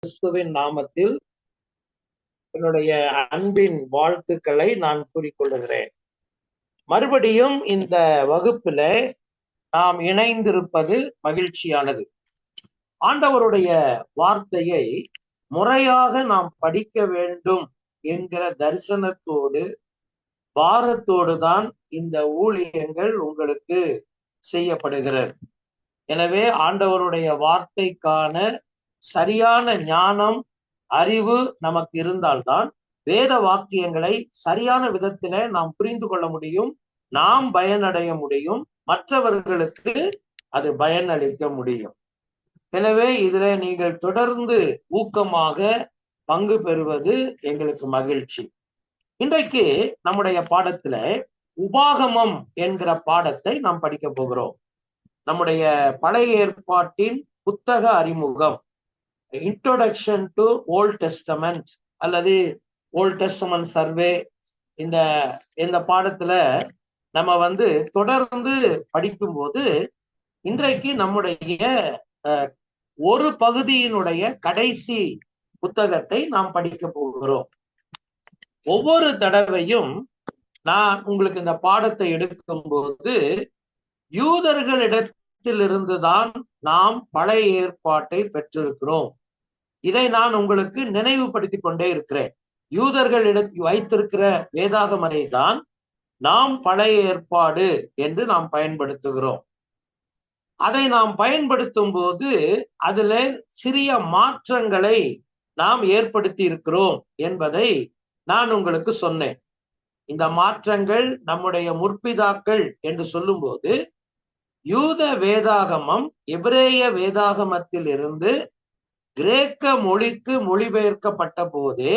கிறிஸ்துவின் நாமத்தில் என்னுடைய அன்பின் வாழ்த்துக்களை நான் கூறிக்கொள்கிறேன். மறுபடியும் இந்த வகுப்பில நாம் இணைந்திருப்பது மகிழ்ச்சியானது. ஆண்டவருடைய வார்த்தையை முறையாக நாம் படிக்க வேண்டும் என்கிற தரிசனத்தோடு பாரத்தோடு தான் இந்த ஊழியங்கள் உங்களுக்கு செய்யப்படுகிறது. எனவே ஆண்டவருடைய வார்த்தைக்கான சரியான ஞானம், அறிவு நமக்கு இருந்தால்தான் வேத வாக்கியங்களை சரியான விதத்தில நாம் புரிந்து கொள்ள முடியும், நாம் பயனடைய முடியும், மற்றவர்களுக்கு அது பயனளிக்க முடியும். எனவே இதுல நீங்கள் தொடர்ந்து ஊக்கமாக பங்கு பெறுவது எங்களுக்கு மகிழ்ச்சி. இன்றைக்கு நம்முடைய பாடத்துல உபாகமம் என்கிற பாடத்தை நாம் படிக்க போகிறோம். நம்முடைய பழைய ஏற்பாட்டின் புத்தக அறிமுகம், இன்ட்ரோடக்ஷன் டு ஓல்ட் டெஸ்டமெண்ட் அல்லது ஓல்ட் டெஸ்டமெண்ட் சர்வே, இந்த பாடத்துல நம்ம தொடர்ந்து படிக்கும்போது இன்றைக்கு நம்முடைய ஒரு பகுதியினுடைய கடைசி புத்தகத்தை நாம் படிக்க போகிறோம். ஒவ்வொரு தடவையும் நான் உங்களுக்கு இந்த பாடத்தை எடுக்கும் போது யூதர்களிடத்திலிருந்துதான் நாம் பழைய ஏற்பாட்டை பெற்றிருக்கிறோம். இதை நான் உங்களுக்கு நினைவுபடுத்தி கொண்டே இருக்கிறேன். யூதர்களிடத்தில் வைத்திருக்கிற வேதாகமத்தை தான் நாம் பழைய ஏற்பாடு என்று நாம் பயன்படுத்துகிறோம். அதை நாம் பயன்படுத்தும் போது அதுல சிறிய மாற்றங்களை நாம் ஏற்படுத்தி இருக்கிறோம் என்பதை நான் உங்களுக்கு சொன்னேன். இந்த மாற்றங்கள் நம்முடைய முற்பிதாக்கள் என்று சொல்லும் போது யூத வேதாகமம் எபிரேய வேதாகமத்தில் இருந்து கிரேக்க மொழிக்கு மொழிபெயர்க்கப்பட்ட போதே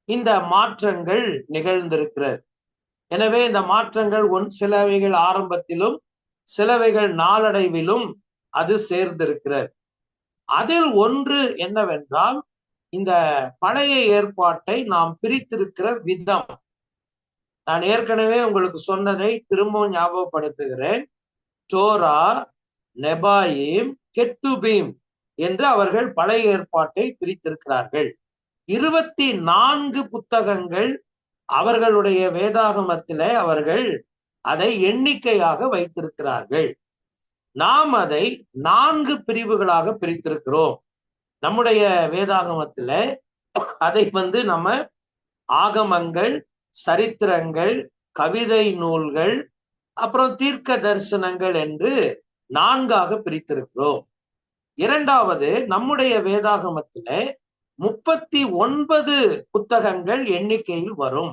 இந்த மாற்றங்கள் நிகழ்ந்திருக்கிறது. எனவே இந்த மாற்றங்கள் சிலவைகள் ஆரம்பத்திலும் சிலவைகள் நாளடைவிலும் அது சேர்ந்திருக்கிறது. அதில் ஒன்று என்னவென்றால், இந்த பழைய ஏற்பாட்டை நாம் பிரித்திருக்கிற விதம். நான் ஏற்கனவே உங்களுக்கு சொன்னதை திரும்பவும் ஞாபகப்படுத்துகிறேன். டோரா, நெபாயிம், கெத்துபீம் என்று அவர்கள் பழைய ஏற்பாட்டை பிரித்திருக்கிறார்கள். 24 புத்தகங்கள் அவர்களுடைய வேதாகமத்திலே அவர்கள் அதை எண்ணிக்கையாக வைத்திருக்கிறார்கள். நாம் அதை 4 பிரிவுகளாக பிரித்திருக்கிறோம். நம்முடைய வேதாகமத்தில அதை நம்ம ஆகமங்கள், சரித்திரங்கள், கவிதை நூல்கள், அப்புறம் தீர்க்க தரிசனங்கள் என்று 4ஆக பிரித்திருக்கிறோம். இரண்டாவது, நம்முடைய வேதாகமத்தில 39 புத்தகங்கள் எண்ணிக்கையில் வரும்.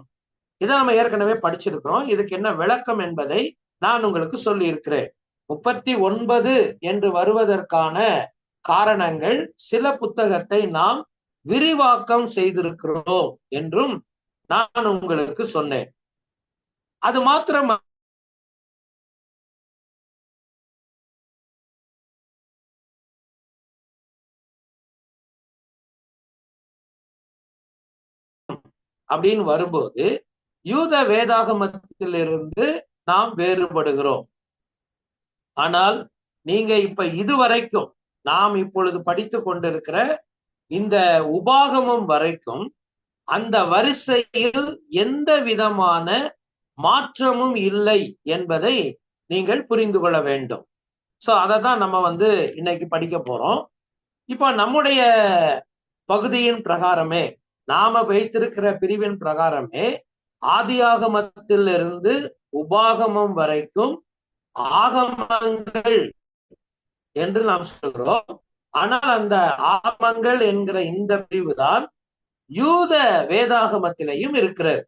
இதை நம்ம ஏற்கனவே படிச்சிருக்கிறோம். இதுக்கு என்ன விளக்கம் என்பதை நான் உங்களுக்கு சொல்லி இருக்கிறேன். 39 என்று வருவதற்கான காரணங்கள், சில புத்தகத்தை நாம் விரிவாக்கம் செய்திருக்கிறோம் என்றும் நான் உங்களுக்கு சொன்னேன். அது மாத்திரம் அப்படின்னு வரும்போது யூத வேதாகமத்திலிருந்து நாம் வேறுபடுகிறோம். ஆனால் நீங்க இப்ப இதுவரைக்கும் நாம் இப்பொழுது படித்து கொண்டிருக்கிற இந்த உபாகமம் வரைக்கும் அந்த வரிசையில் எந்த விதமான மாற்றமும் இல்லை என்பதை நீங்கள் புரிந்து கொள்ள வேண்டும். சோ அதை தான் நம்ம இன்னைக்கு படிக்க போறோம். இப்ப நம்முடைய பகுதியின் பிரகாரமே, நாம வைத்திருக்கிற பிரிவின் பிரகாரமே ஆதியாகமத்திலிருந்து உபாகமம் வரைக்கும் ஆகமங்கள் என்று நாம் சொல்கிறோம். ஆனால் அந்த ஆகமங்கள் என்கிற இந்த பிரிவு தான் யூத வேதாகமத்திலையும் இருக்கிறது.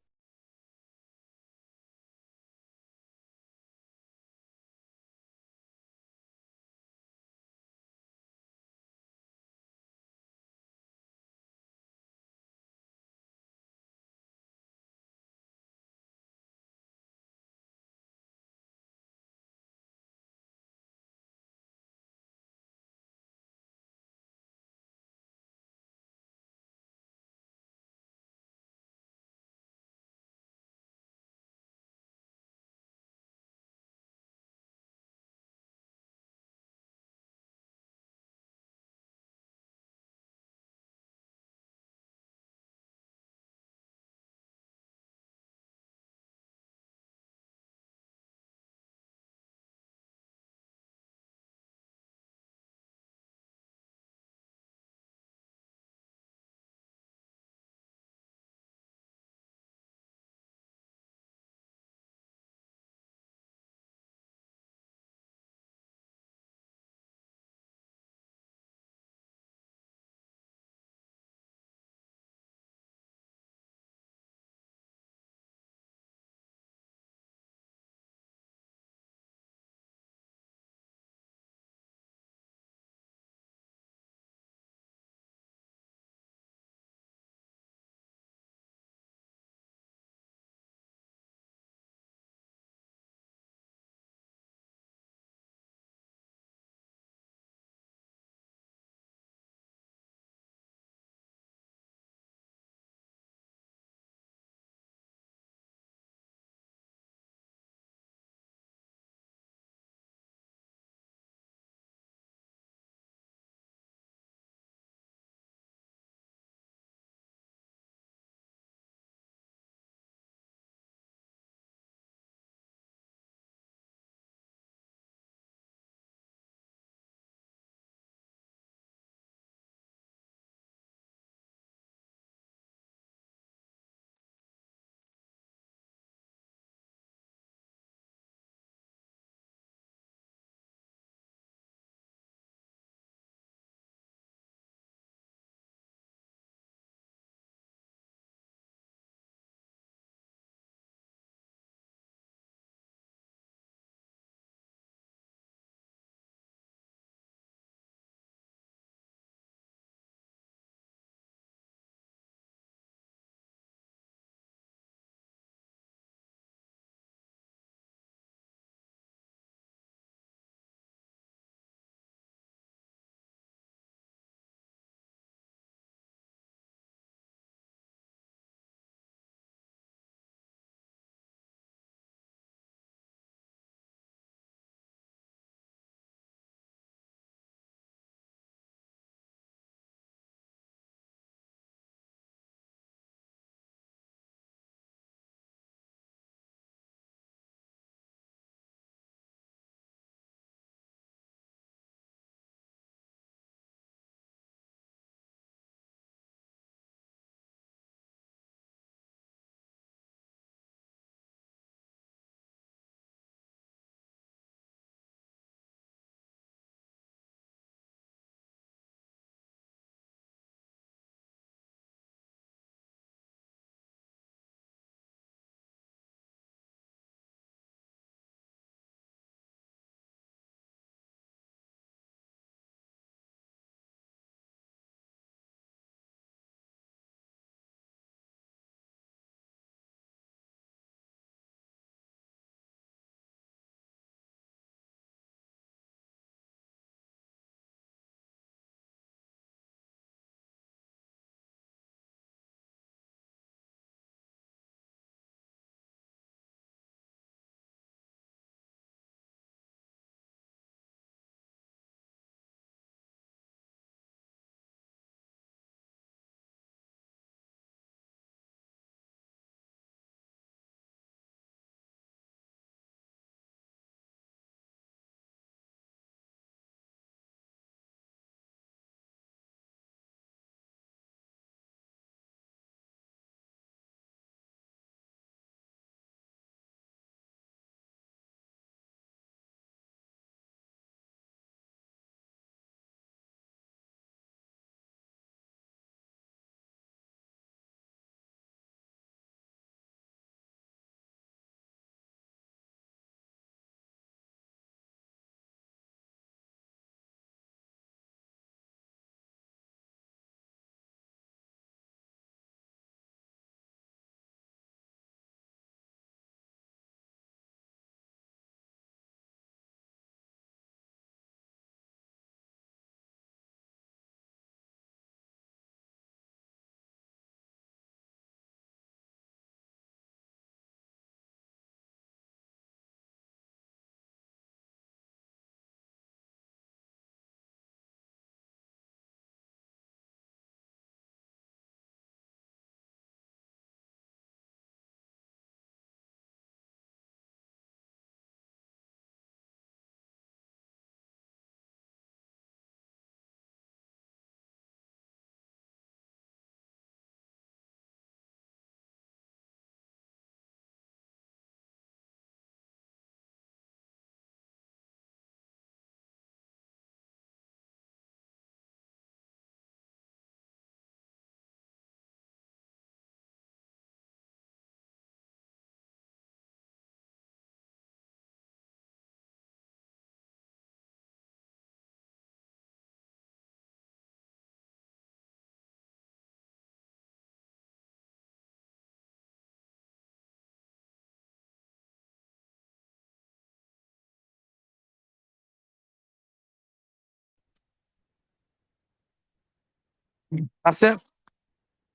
Pastor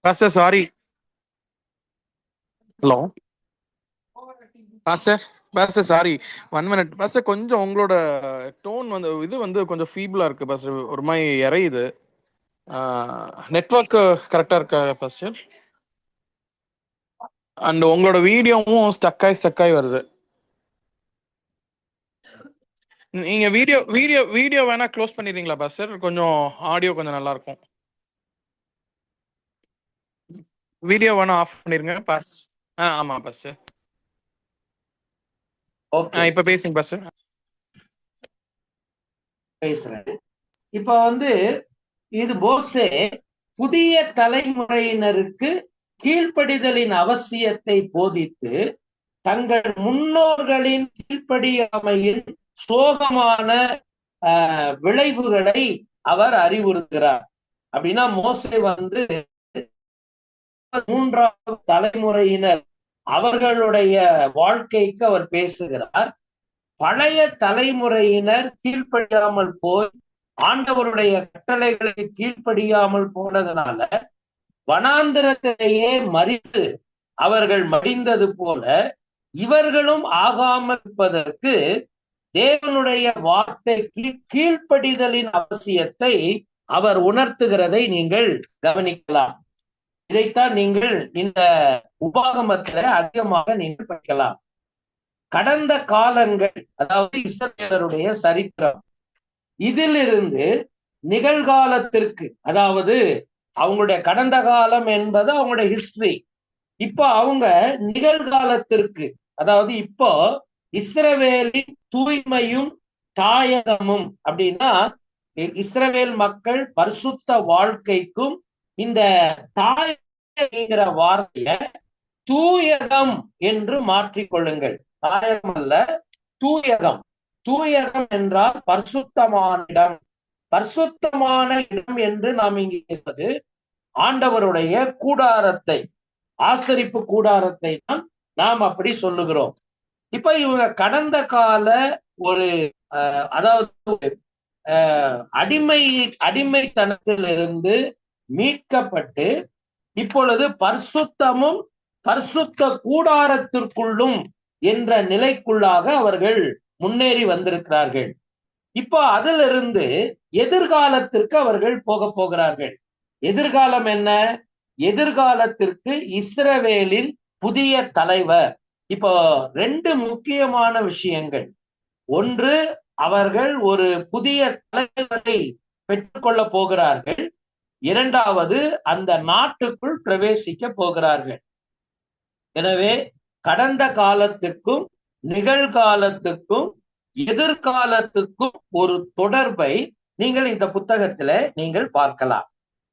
pastor sorry. Hello pastor. Pastor sorry, 1 minute pastor. கொஞ்சம் உங்களோட டோன் வந்து இது வந்து கொஞ்சம் ஃபீபிளா இருக்கு பாஸ்டர், ஒரு மாதிரி இறையுது. நெட்வொர்க் கரெக்டா இருக்கா பாஸ்டர்? அண்ட் உங்களோட வீடியோவும் ஸ்டக் ஆகி வருது. நீங்க வீடியோ வீடியோ வீடியோ வேணா க்ளோஸ் பண்ணிடுறீங்களா பாஸ்டர்? கொஞ்சம் ஆடியோ கொஞ்சம் நல்லா இருக்கும். வீடியோ வேணா ஆஃப் பண்ணிருங்க பாஸ். ஆமா பாஸ்டர். ஓகே, இப்ப பேசுங்க பாஸ்டர். பேசுறேன். இப்ப வந்து இது மோசே புதிய தலைமுறையினருக்கு கீழ்ப்படிதலின் அவசியத்தை போதித்து தங்கள் முன்னோர்களின் கீழ்ப்படியாமையின் சோகமான விளைவுகளை அவர் அறிவுறுத்துகிறார். அப்படின்னா மோசே வந்து மூன்றாவது தலைமுறையினர் அவர்களுடைய வாழ்க்கைக்கு அவர் பேசுகிறார். பழைய தலைமுறையினர் கீழ்ப்படியாமல் போய் ஆண்டவருடைய கட்டளைகளை கீழ்ப்படியாமல் போனதுனால வனாந்திரத்திலேயே மரித்து அவர்கள் மடிந்தது போல இவர்களும் ஆகாமல் இருப்பதற்கு தேவனுடைய வார்த்தைக்கு கீழ்ப்படிதலின் அவசியத்தை அவர் உணர்த்துகிறதை நீங்கள் கவனிக்கலாம். இதைத்தான் நீங்கள் இந்த உபாகமத்துல அதிகமாக நீங்கள் படிக்கலாம். கடந்த காலங்கள், அதாவது இஸ்ரவேலருடைய சரித்திரம், இதிலிருந்து நிகழ்காலத்திற்கு, அதாவது அவங்களுடைய கடந்த காலம் என்பது அவங்களுடைய ஹிஸ்டரி. இப்போ அவங்க நிகழ்காலத்திற்கு, அதாவது இப்போ இஸ்ரவேலின் தூய்மையும் தாயகமும் அப்படின்னா இஸ்ரவேல் மக்கள் பரிசுத்த வாழ்க்கைக்கும் இந்த தாயகிற வார்த்தைய தூயகம் என்று மாற்றிக்கொள்ளுங்கள். தாயகம் அல்ல, தூயகம். தூயகம் என்றால் பரிசுத்தமான இடம். பரிசுத்தமான இடம் என்று நாம் இங்கே இருப்பது ஆண்டவருடைய கூடாரத்தை, ஆசரிப்பு கூடாரத்தை தான் நாம் அப்படி சொல்லுகிறோம். இப்ப இவங்க கடந்த கால ஒரு அதாவது அடிமைத்தனத்திலிருந்து மீட்கப்பட்டு இப்பொழுது பரிசுத்தமும் பரிசுத்த கூடாரத்திற்குள்ளும் என்ற நிலைக்குள்ளாக அவர்கள் முன்னேறி வந்திருக்கிறார்கள். இப்போ அதிலிருந்து எதிர்காலத்திற்கு அவர்கள் போகிறார்கள். எதிர்காலம் என்ன? எதிர்காலத்திற்கு இஸ்ரவேலின் புதிய தலைவர். இப்போ 2 முக்கியமான விஷயங்கள். ஒன்று, அவர்கள் ஒரு புதிய தலைவரை பெற்றுக்கொள்ள போகிறார்கள். இரண்டாவது, அந்த நாட்டுக்குள் பிரவேசிக்க போகிறார்கள். எனவே கடந்த காலத்துக்கும் நிகழ்காலத்துக்கும் எதிர்காலத்துக்கும் ஒரு தொடர்பை நீங்கள் இந்த புத்தகத்துல நீங்கள் பார்க்கலாம்.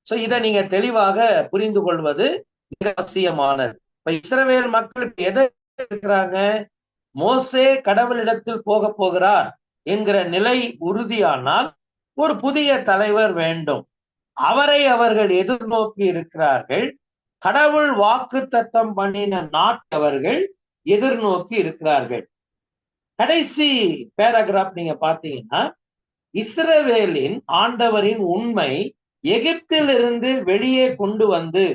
சோ இதை நீங்க தெளிவாக புரிந்து கொள்வது மிக அவசியமானது. இப்ப இஸ்ரவேல் மக்கள் எதை இருக்கிறாங்க? மோசே கடவுளிடத்தில் போகிறார் என்கிற நிலை உறுதியானால் ஒரு புதிய தலைவர் வேண்டும். அவரை அவர்கள் எதிர்நோக்கி இருக்கிறார்கள். கடவுள் வாக்குத்தத்தம் பண்ணின நாட்டவர்கள் எதிர்நோக்கி இருக்கிறார்கள். கடைசி பேராகிராஃப் நீங்க பாத்தீங்கன்னா, இஸ்ரவேலின் ஆண்டவரின் உண்மை எகிப்திலிருந்து வெளியே கொண்டு வந்து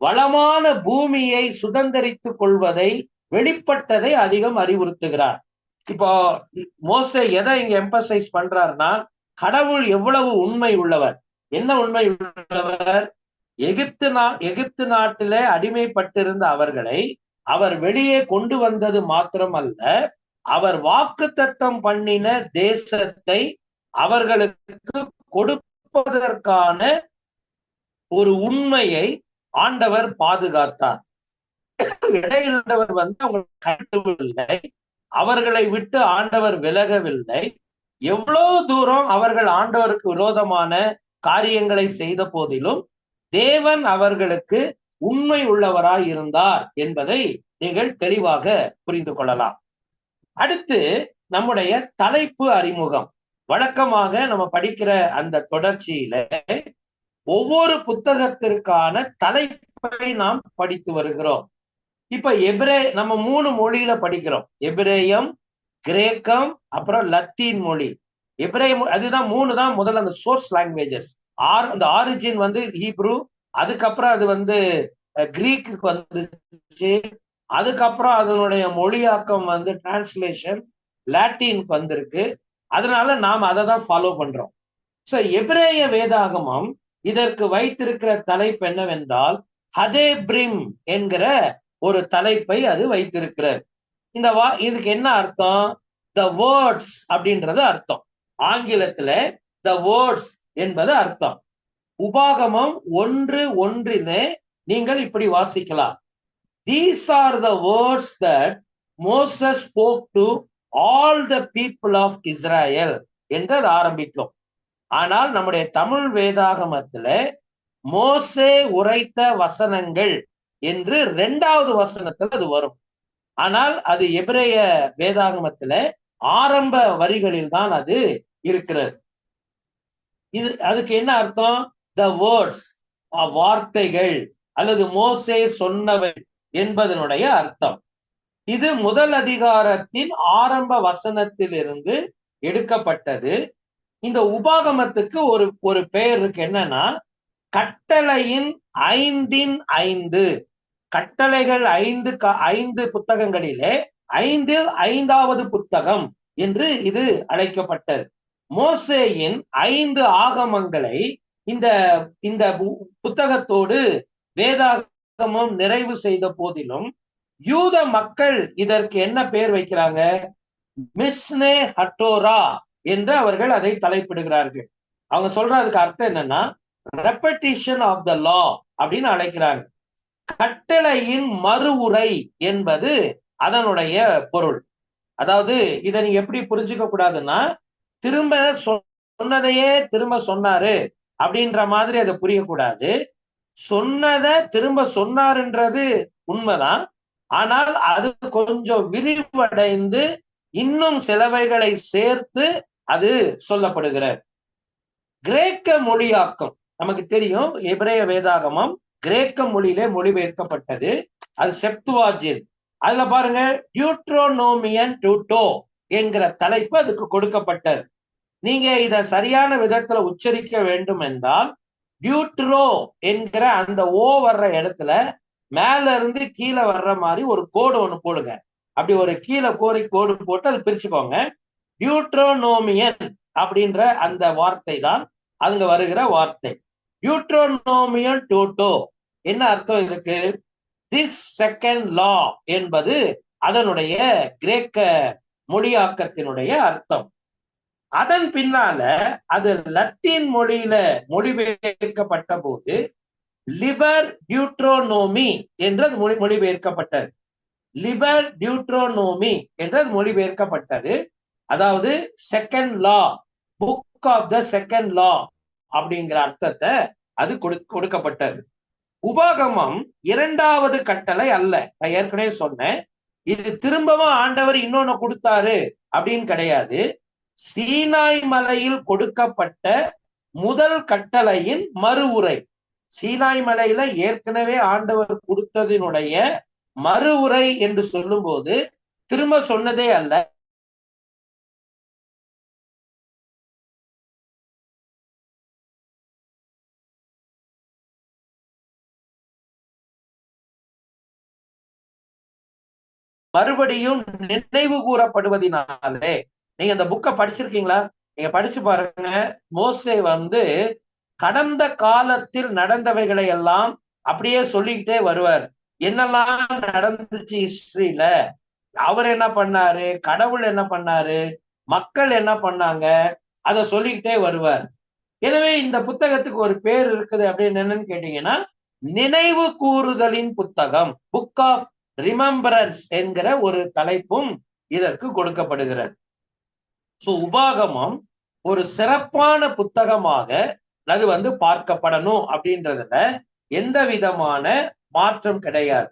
வளமான பூமியை சுதந்திரித்துக் கொள்வதை வெளிப்பட்டதை அதிகம் அறிவுறுத்துகிறார். இப்போ மோசே எதை இங்க எம்பசைஸ் பண்றாருன்னா, கடவுள் எவ்வளவு உண்மை உள்ளவர். என்ன உண்மை உள்ளவர்? எகிப்து நாட்டிலே அடிமைப்பட்டிருந்த அவர்களை அவர் வெளியே கொண்டு வந்தது மாத்திரமல்ல, அவர் வாக்குத்தத்தம் பண்ணின தேசத்தை அவர்களுக்கு கொடுப்பதற்கான ஒரு உண்மையை ஆண்டவர் பாதுகாத்தார். இடையிலவர் வந்து அவங்களை கைவிடவில்லை, அவர்களை விட்டு ஆண்டவர் விலகவில்லை. எவ்வளவு தூரம் அவர்கள் ஆண்டவருக்கு விரோதமான காரியங்களை செய்த போதிலும் தேவன் அவர்களுக்கு உண்மை உள்ளவராய் இருந்தார் என்பதை நீங்கள் தெளிவாக புரிந்து கொள்ளலாம். அடுத்து நம்முடைய தலைப்பு அறிமுகம். வழக்கமாக நம்ம படிக்கிற அந்த தொடர்ச்சியில ஒவ்வொரு புத்தகத்திற்கான தலைப்பை நாம் படித்து வருகிறோம். இப்ப நம்ம 3 மொழியில படிக்கிறோம். எபிரேயம், கிரேக்கம், அப்புறம் லத்தீன் மொழி. எபிரேயம் அதுதான் 3 தான் முதல்ல அந்த சோர்ஸ் லாங்குவேஜஸ். அந்த ஆரிஜின் வந்து ஹீப்ரு, அதுக்கப்புறம் அது வந்து கிரீக்கு வந்துச்சு, அதுக்கப்புறம் அதனுடைய மொழியாக்கம் வந்து டிரான்ஸ்லேஷன் லாட்டினுக்கு வந்திருக்கு. அதனால நாம் அதை தான் ஃபாலோ பண்றோம். சோ எபிரேய வேதாகமம் இதற்கு வைத்திருக்கிற தலைப்பு என்னவென்றால் ஹதேப்ரிம் என்கிற ஒரு தலைப்பை அது வைத்திருக்கிறது. இதுக்கு என்ன அர்த்தம்? த வேர்ட்ஸ் அப்படின்றது அர்த்தம். ஆங்கிலத்துல த வேர்ட்ஸ் என்பது அர்த்தம். உபாகமம் 1:1 நீங்கள் இப்படி வாசிக்கலாம். These are the words that Moses spoke to all the people of Israel என்று அது ஆரம்பிக்கும். ஆனால் நம்முடைய தமிழ் வேதாகமத்துல மோசே உரைத்த வசனங்கள் என்று 2வது வசனத்துல அது வரும். ஆனால் அது எபிரேய வேதாகமத்துல ஆரம்ப வரிகளில் தான் அது இருக்கிறது. அதுக்கு என்ன அர்த்தம்? த வேர்ட்ஸ், வார்த்தைகள் அல்லது மோசே சொன்னவை என்பதனுடைய அர்த்தம். இது முதல் அதிகாரத்தின் ஆரம்ப வசனத்தில் இருந்து எடுக்கப்பட்டது. இந்த உபாகமத்துக்கு ஒரு பெயர் இருக்கு. என்னன்னா கட்டளையின் 5 கட்டளைகள் 5 புத்தகங்களிலே 5ல் 5வது புத்தகம் என்று இது அழைக்கப்பட்டது. மோசேயின் 5 ஆகமங்களை இந்த இந்த புத்தகத்தோடு வேதாகமம் நிறைவு செய்த போதிலும் யூத மக்கள் இதற்கு என்ன பெயர் வைக்கிறாங்க? மிஸ்னே ஹட்டோரா என்று அவர்கள் அதை தலைப்பிடுகிறார்கள். அவங்க சொல்றதுக்கு அர்த்தம் என்னன்னா ரெப்படிஷன் ஆஃப் த லா அப்படின்னு அழைக்கிறாங்க. கட்டளையின் மறு உரை என்பது அதனுடைய பொருள். அதாவது இதை நீ எப்படி புரிஞ்சுக்க கூடாதுன்னா திரும்ப சொன்னதையே திரும்ப சொன்னாரு அப்படின்ற மாதிரி அதை புரியக்கூடாது. சொன்னதை திரும்ப சொன்னாருன்றது உண்மைதான். ஆனால் அது கொஞ்சம் விரிவடைந்து இன்னும் சிலவைகளை சேர்த்து அது சொல்லப்படுகிறது. கிரேக்க மொழியாக்கம் நமக்கு தெரியும். எபிரேய வேதாகமம் கிரேக்க மொழியிலே மொழிபெயர்க்கப்பட்டது. அது செப்துவாஜின். அதுல பாருங்க டியூட்ரோனோமியன் டூட்டோ என்கிற தலைப்பு அதுக்கு கொடுக்கப்பட்டது. நீங்க இத சரியான விதத்துல உச்சரிக்க வேண்டும் என்றால் டியூட்ரோ என்கிற அந்த ஓ வர்ற இடத்துல மேல இருந்து கீழே வர்ற மாதிரி ஒரு கோடு ஒண்ணு போடுங்க. அப்படி ஒரு கீழே கோடு போட்டு அது பிரிச்சுக்கோங்க. டியூட்ரோனோமியன் அப்படின்ற அந்த வார்த்தை தான் அதுங்க வருகிற வார்த்தை. டியூட்ரோனோமியன் டூட்டோ என்ன அர்த்தம் இதுக்கு? திஸ் செகண்ட் லா என்பது அதனுடைய கிரேக்க மொழியாக்கத்தினுடைய அர்த்தம். அதன் பின்னால அது லத்தீன் மொழியில மொழிபெயர்க்கப்பட்ட போது லிபர் டியூட்ரோனோமி என்று மொழிபெயர்க்கப்பட்டது. லிபர் டியூட்ரோனோமி என்று மொழிபெயர்க்கப்பட்டது. அதாவது second law, book of the second law அப்படிங்கிற அர்த்தத்தை அது கொடுக்கப்பட்டது. உபாகமம் 2வது கட்டளை அல்ல. நான் ஏற்கனவே சொன்னேன், இது திரும்பவும் ஆண்டவர் இன்னொன்னு கொடுத்தாரு அப்படின்னு கிடையாது. சீனாய் மலையில் கொடுக்கப்பட்ட முதல் கட்டளையின் மறு உரை. சீனாய் மலையில ஏற்கனவே ஆண்டவர் கொடுத்ததினுடைய மறு உரை என்று சொல்லும் போது திரும்ப சொன்னதே அல்ல. மறுபடியும் நினைவு கூறப்படுவதனாலே, நீங்க அந்த புக்கை படிச்சிருக்கீங்களா? நீங்க படிச்சு பாருங்க. மோசே வந்து கடந்த காலத்தில் நடந்தவைகளை எல்லாம் அப்படியே சொல்லிக்கிட்டே வருவார். என்னெல்லாம் நடந்துச்சு ஹிஸ்டரியில, அவர் என்ன பண்ணாரு, கடவுள் என்ன பண்ணாரு, மக்கள் என்ன பண்ணாங்க, அதை சொல்லிக்கிட்டே வருவார். எனவே இந்த புத்தகத்துக்கு ஒரு பேர் இருக்குது அப்படின்னு என்னன்னு கேட்டீங்கன்னா நினைவு கூறுதலின் புத்தகம், புக் ஆஃப் ரிமெம்பரன்ஸ் என்கிற ஒரு தலைப்பும் இதற்கு கொடுக்கப்படுகிறது. சோ உபாகமம் ஒரு சிறப்பான புத்தகமாக அது வந்து பார்க்கப்படணும் அப்படின்றதுல எந்த விதமான மாற்றம் கிடையாது.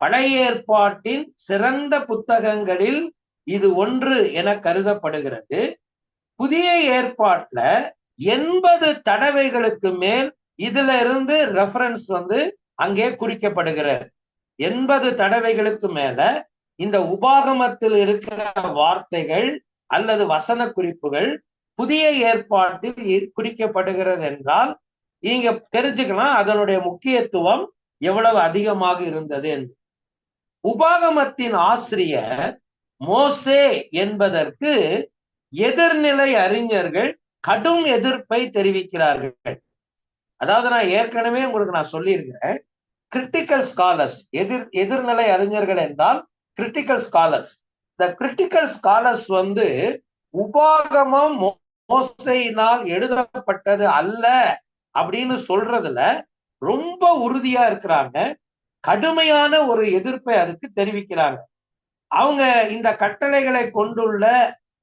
பழைய ஏற்பாட்டின் சிறந்த புத்தகங்களில் இது ஒன்று என கருதப்படுகிறது. புதிய ஏற்பாட்டுல 80 தடவைகளுக்கு மேல் இதுல இருந்து ரெஃபரன்ஸ் வந்து அங்கே குறிக்கப்படுகிறது. 80 தடவைகளுக்கு மேல இந்த உபாகமத்தில் இருக்கிற வார்த்தைகள் அல்லது வசன குறிப்புகள் புதிய ஏற்பாட்டில் குறிக்கப்படுகிறது என்றால் நீங்க தெரிஞ்சுக்கலாம் அதனுடைய முக்கியத்துவம் எவ்வளவு அதிகமாக இருந்தது என்று. உபாகமத்தின் ஆசிரியர் மோசே என்பதற்கு எதிர்நிலை அறிஞர்கள் கடும் எதிர்ப்பை தெரிவிக்கிறார்கள். அதாவது நான் ஏற்கனவே உங்களுக்கு நான் சொல்லியிருக்கிறேன், கிரிட்டிக்கல் ஸ்காலர்ஸ், எதிர்நிலை அறிஞர்கள் என்றால் கிரிட்டிக்கல் ஸ்காலர்ஸ். இந்த கிரிட்டிக்கல் ஸ்காலர்ஸ் உபாகமம் மோசையினால் எழுதப்பட்டது அல்ல அப்படின்னு சொல்றதுல ரொம்ப உறுதியா இருக்கிறாங்க. கடுமையான ஒரு எதிர்ப்பை அதுக்கு தெரிவிக்கிறாங்க. அவங்க இந்த கட்டளைகளை கொண்டுள்ள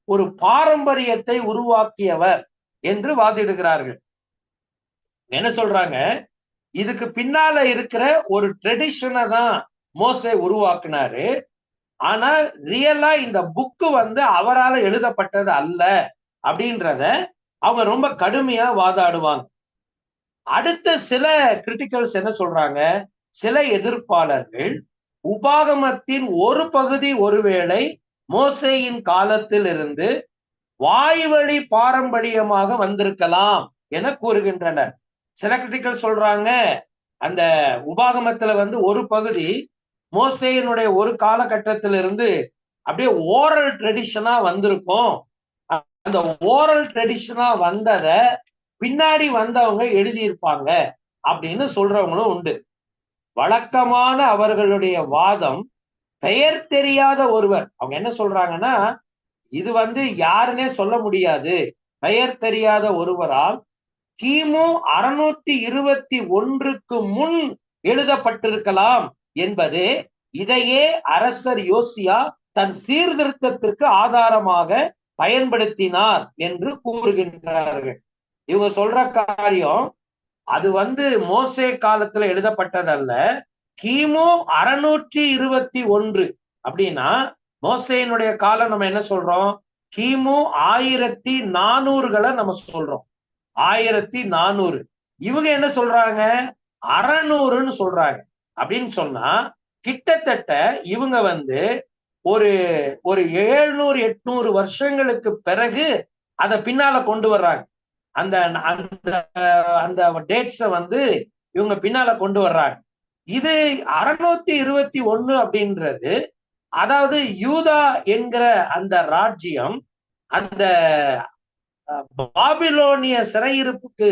ஒரு பாரம்பரியத்தை உருவாக்கியவர் என்று வாதிடுகிறார்கள். என்ன சொல்றாங்க, இதுக்கு பின்னால இருக்கிற ஒரு ட்ரெடிஷனை தான் மோசே உருவாக்குனாரு, ஆனா ரியலா இந்த புக்கு அவரால் எழுதப்பட்டது அல்ல அப்படின்றத அவங்க ரொம்ப கடுமையா வாதாடுவாங்க. அடுத்த சில கிரிட்டிக்கல்ஸ் என்ன சொல்றாங்க, சில எதிர்ப்பாளர்கள் உபாகமத்தின் ஒரு பகுதி ஒருவேளை மோசேயின் காலத்தில் இருந்து வாய்வழி பாரம்பரியமாக வந்திருக்கலாம் என கூறுகின்றனர். சில கிரிட்டிக்கல் சொல்றாங்க, அந்த உபாகமத்துல ஒரு பகுதி மோசேயினுடைய ஒரு காலகட்டத்திலிருந்து அப்படியே ஓரல் ட்ரெடிஷனா வந்திருக்கும். அந்த ஓரல் ட்ரெடிஷனா வந்தத பின்னாடி வந்தவங்க எழுதியிருப்பாங்க அப்படின்னு சொல்றவங்களும் உண்டு. வழக்கமான அவர்களுடைய வாதம், பெயர் தெரியாத ஒருவர், அவங்க என்ன சொல்றாங்கன்னா, இது யாருன்னே சொல்ல முடியாது, பெயர் தெரியாத ஒருவரால் கிமு 621 முன் எழுதப்பட்டிருக்கலாம் என்பது, இதையே அரசர் யோசியா தன் சீர்திருத்தத்திற்கு ஆதாரமாக பயன்படுத்தினார் என்று கூறுகின்றார்கள். இவங்க சொல்ற காரியம் அது மோசே காலத்துல எழுதப்பட்டதல்ல, கிமு 621 அப்படின்னா மோசேயினுடைய காலம் நம்ம என்ன சொல்றோம், கிமு 1400களை நம்ம சொல்றோம், 1400. இவங்க என்ன சொல்றாங்க, 600ன்னு சொல்றாங்க. அப்படின்னு சொன்னா கிட்டத்தட்ட இவங்க ஒரு ஒரு 700-800 வருஷங்களுக்கு பிறகு அதை பின்னால கொண்டு வர்றாங்க. அந்த அந்த டேட்ஸ இவங்க பின்னால கொண்டு வர்றாங்க. இது 621 அப்படின்றது, அதாவது யூதா என்கிற அந்த ராஜ்யம் அந்த பாபிலோனிய சிறையிருப்புக்கு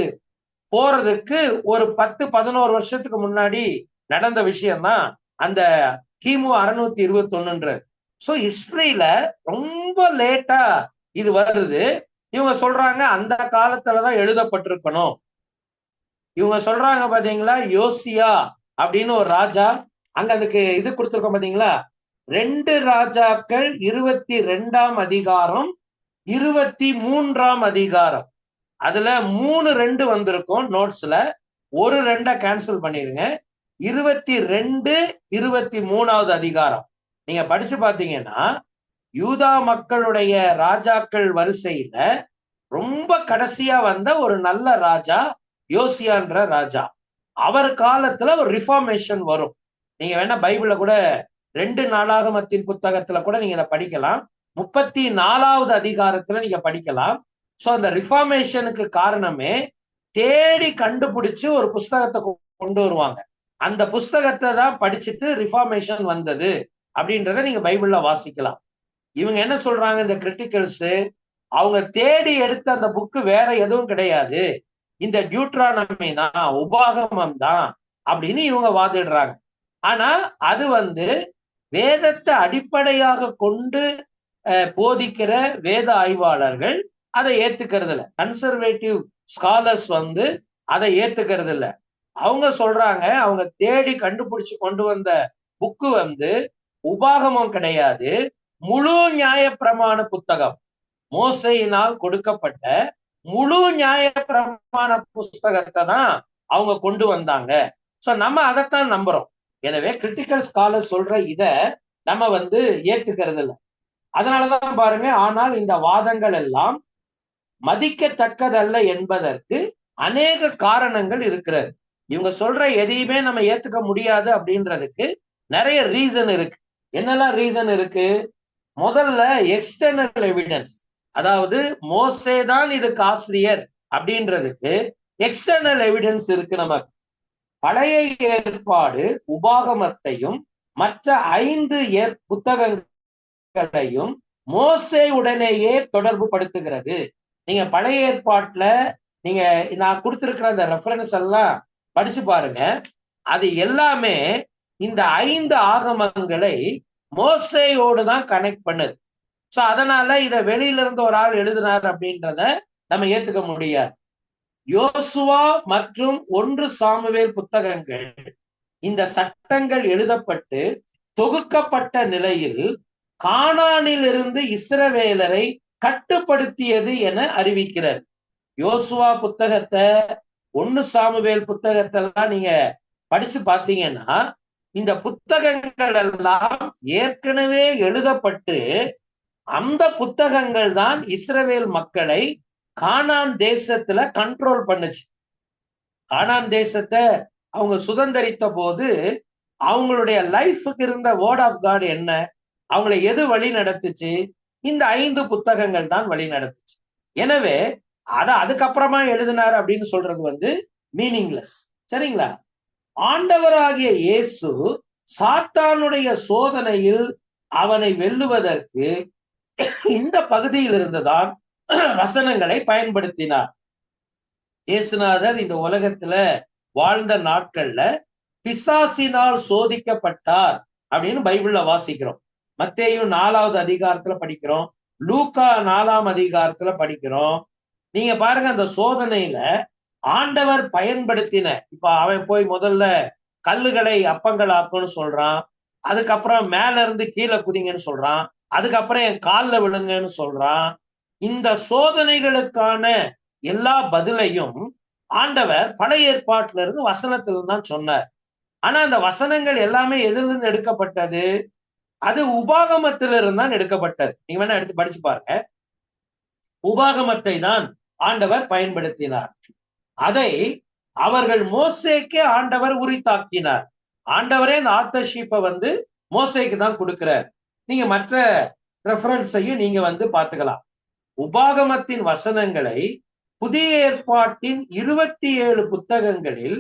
போறதுக்கு ஒரு 10-11 வருஷத்துக்கு முன்னாடி நடந்த விஷயம்தான் அந்த கிமு 621. சோ ஹிஸ்டரியில ரொம்ப லேட்டா இது வருது. இவங்க சொல்றாங்க அந்த காலத்துலதான் எழுதப்பட்டிருக்கணும். இவங்க சொல்றாங்க பாத்தீங்களா, யோசியா அப்படின்னு ஒரு ராஜா, அங்க அதுக்கு இது கொடுத்திருக்கோம் பாத்தீங்களா, 2 ராஜாக்கள் 22ஆம் அதிகாரம் 23ஆம் அதிகாரம், அதுல 3-2 வந்திருக்கும் நோட்ஸ்ல, ஒரு 2 கேன்சல் பண்ணிருங்க. 22-23வது அதிகாரம் நீங்க படிச்சு பாத்தீங்கன்னா, யூதா மக்களுடைய ராஜாக்கள் வரிசையில ரொம்ப கடைசியா வந்த ஒரு நல்ல ராஜா யோசியான்ற ராஜா. அவர் காலத்துல ஒரு ரிஃபார்மேஷன் வரும். நீங்க வேணா பைபிள்ல கூட 2 நாளாகமத்தின் புத்தகத்துல கூட நீங்க இதை படிக்கலாம், 34வது அதிகாரத்துல நீங்க படிக்கலாம். சோ அந்த ரிஃபார்மேஷனுக்கு காரணமே தேடி கண்டுபிடிச்சு ஒரு புஸ்தகத்தை கொண்டு வருவாங்க. அந்த புஸ்தகத்தை தான் படிச்சுட்டு ரிஃபார்மேஷன் வந்தது அப்படின்றத நீங்க பைபிள்ல வாசிக்கலாம். இவங்க என்ன சொல்றாங்க, இந்த கிரிட்டிக்கல்ஸ், அவங்க தேடி எடுத்த அந்த புக்கு வேற எதுவும் கிடையாது, இந்த டியூட்ரானமி தான், உபாகமம் தான் அப்படின்னு இவங்க வாதிடுறாங்க. ஆனா அது வேதத்தை அடிப்படையாக கொண்டு போதிக்கிற வேத ஆய்வாளர்கள் அதை ஏத்துக்கிறது இல்லை. கன்சர்வேட்டிவ் ஸ்காலர்ஸ் அதை ஏத்துக்கிறது இல்லை. அவங்க சொல்றாங்க, அவங்க தேடி கண்டுபிடிச்சு கொண்டு வந்த புக்கு உபாகமம் கிடையாது, முழு நியாயப்பிரமாண புத்தகம், மோசையினால் கொடுக்கப்பட்ட முழு நியாயப்பிரமாண புஸ்தகத்தை தான் அவங்க கொண்டு வந்தாங்க. சோ நம்ம அதைத்தான் நம்புறோம். எனவே கிரிட்டிக்கல் ஸ்காலர் சொல்ற இத நம்ம ஏத்துக்கிறது இல்லை. அதனாலதான் பாருங்க, ஆனால் இந்த வாதங்கள் எல்லாம் மதிக்கத்தக்கதல்ல என்பதற்கு அநேக காரணங்கள் இருக்கிறது. இவங்க சொல்ற எதையுமே நம்ம ஏத்துக்க முடியாது அப்படின்றதுக்கு நிறைய ரீசன் இருக்கு. என்னெல்லாம் ரீசன் இருக்கு? முதல்ல எக்ஸ்டர்னல் எவிடன்ஸ், அதாவது மோசே தான் இதுக்கு ஆசிரியர் அப்படின்றதுக்கு எக்ஸ்டர்னல் எவிடன்ஸ் இருக்கு நமக்கு. பழைய ஏற்பாடு உபாகமத்தையும் மற்ற 5 புத்தகங்களையும் மோசே உடனேயே தொடர்பு படுத்துகிறது. நீங்க பழைய ஏற்பாட்டுல நீங்க நான் கொடுத்திருக்கிற அந்த ரெஃபரன்ஸ் எல்லாம் படிச்சு பாருங்க. அது எல்லாமே இந்த 5 ஆகமங்களை மோசேயோடு தான் கனெக்ட் பண்ணுது. சோ அதனால இத வெளியில இருந்து ஒரு ஆள் எழுதினார் அப்படின்றத நம்ம ஏத்துக்க முடியாது. யோசுவா மற்றும் 1 சாமுவேல் புத்தகங்கள் இந்த சட்டங்கள் எழுதப்பட்டு தொகுக்கப்பட்ட நிலையில் கானானில் இருந்து இஸ்ரவேலரை கட்டுப்படுத்தியது என அறிவிக்கிறார். யோசுவா புத்தகத்தை 1 சாமுவேல் புத்தகத்தை எல்லாம் நீங்க படிச்சு பார்த்தீங்கன்னா இந்த புத்தகங்கள் எல்லாம் ஏற்கனவே எழுதப்பட்டு அந்த புத்தகங்கள் தான் இஸ்ரவேல் மக்களை கானான் தேசத்துல கண்ட்ரோல் பண்ணுச்சு. கானான் தேசத்தை அவங்க சுதந்திரித்த போது அவங்களுடைய லைஃபுக்கு இருந்த வேர்ட் ஆஃப் காட் என்ன, அவங்களை எது வழி நடத்துச்சு? இந்த 5 புத்தகங்கள் தான் வழி நடத்துச்சு. எனவே அதுக்கப்புறமா எழுதினார் அப்படின்னு சொல்றது மீனிங்லெஸ். சரிங்களா? ஆண்டவராகிய இயேசு சாத்தானுடைய சோதனையில் அவனை வெல்லுவதற்கு இந்த பகுதியில் இருந்துதான் வசனங்களை பயன்படுத்தினார். இயேசுநாதர் இந்த உலகத்துல வாழ்ந்த நாட்கள்ல பிசாசினால் சோதிக்கப்பட்டார் அப்படின்னு பைபிள்ல வாசிக்கிறோம். மத்தேயு 4வது அதிகாரத்துல படிக்கிறோம், லூக்கா 4ஆம் அதிகாரத்துல படிக்கிறோம். நீங்க பாருங்க, அந்த சோதனையில ஆண்டவர் பயன்படுத்தின, இப்ப அவன் போய் முதல்ல கல்லுகளை அப்பங்கள் ஆக்குன்னு சொல்றான், அதுக்கப்புறம் மேல இருந்து கீழே குதிங்கன்னு சொல்றான், அதுக்கப்புறம் என் காலில் விழுங்கன்னு சொல்றான். இந்த சோதனைகளுக்கான எல்லா பதிலையும் ஆண்டவர் பழைய ஏற்பாட்டுல இருந்து வசனத்துல தான் சொன்னார். ஆனா அந்த வசனங்கள் எல்லாமே எதிலிருந்து எடுக்கப்பட்டது? அது உபாகமத்திலிருந்து தான் எடுக்கப்பட்டது. நீங்க வேணா எடுத்து படிச்சு பாருங்க. உபாகமத்தை தான் ஆண்டவர் பயன்படுத்தினார். அதை அவர்கள் மோசேக்கே ஆண்டவர் உரித்தாக்கினார். ஆண்டவரே இந்த ஆத்தர்ஷிப்பை மோசேக்கு தான் கொடுக்கிறார். நீங்க மற்ற ரெஃபரன்ஸையும் நீங்க பார்த்துக்கலாம். உபாகமத்தின் வசனங்களை புதிய ஏற்பாட்டின் 27 புத்தகங்களில்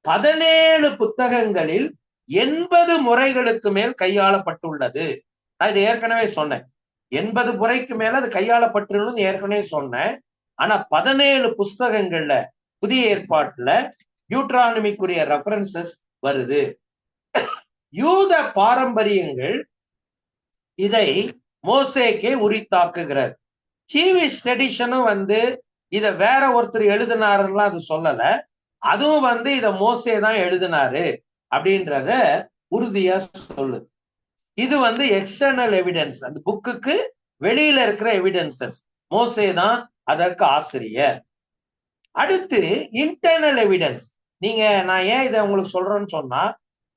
17 புத்தகங்களில் 80 முறைகளுக்கு மேல் கையாளப்பட்டுள்ளது. நான் இது ஏற்கனவே சொன்னேன். 80 முறைக்கு மேல அது கையாளப்பட்டுள்ளது ஏற்கனவே சொன்னேன். ஆனா 17 புஸ்தகங்கள்ல புதிய ஏற்பாட்டுல டியூட்ரானமிக்குரிய ரெஃபரன்சஸ் வருது. யூத பாரம்பரியங்கள் இதை மோசேக்கே உரித்தாக்குகிறது. ஜீவிஷ் ட்ரெடிஷனும் இத வேற ஒருத்தர் எழுதினாருலாம் அது சொல்லல. அதுவும் இத மோசே தான் எழுதினாரு அப்படின்றத உறுதியா சொல்லுது. இது எக்ஸ்டர்னல் எவிடன்ஸ், அந்த புக்குக்கு வெளியில இருக்கிற எவிடன்சஸ். மோசே தான் அதற்கு ஆசிரியர். அடுத்து இன்டர்னல் எவிடன்ஸ். நான் ஏன் இதை உங்களுக்கு சொல்றேன்னு சொன்னா,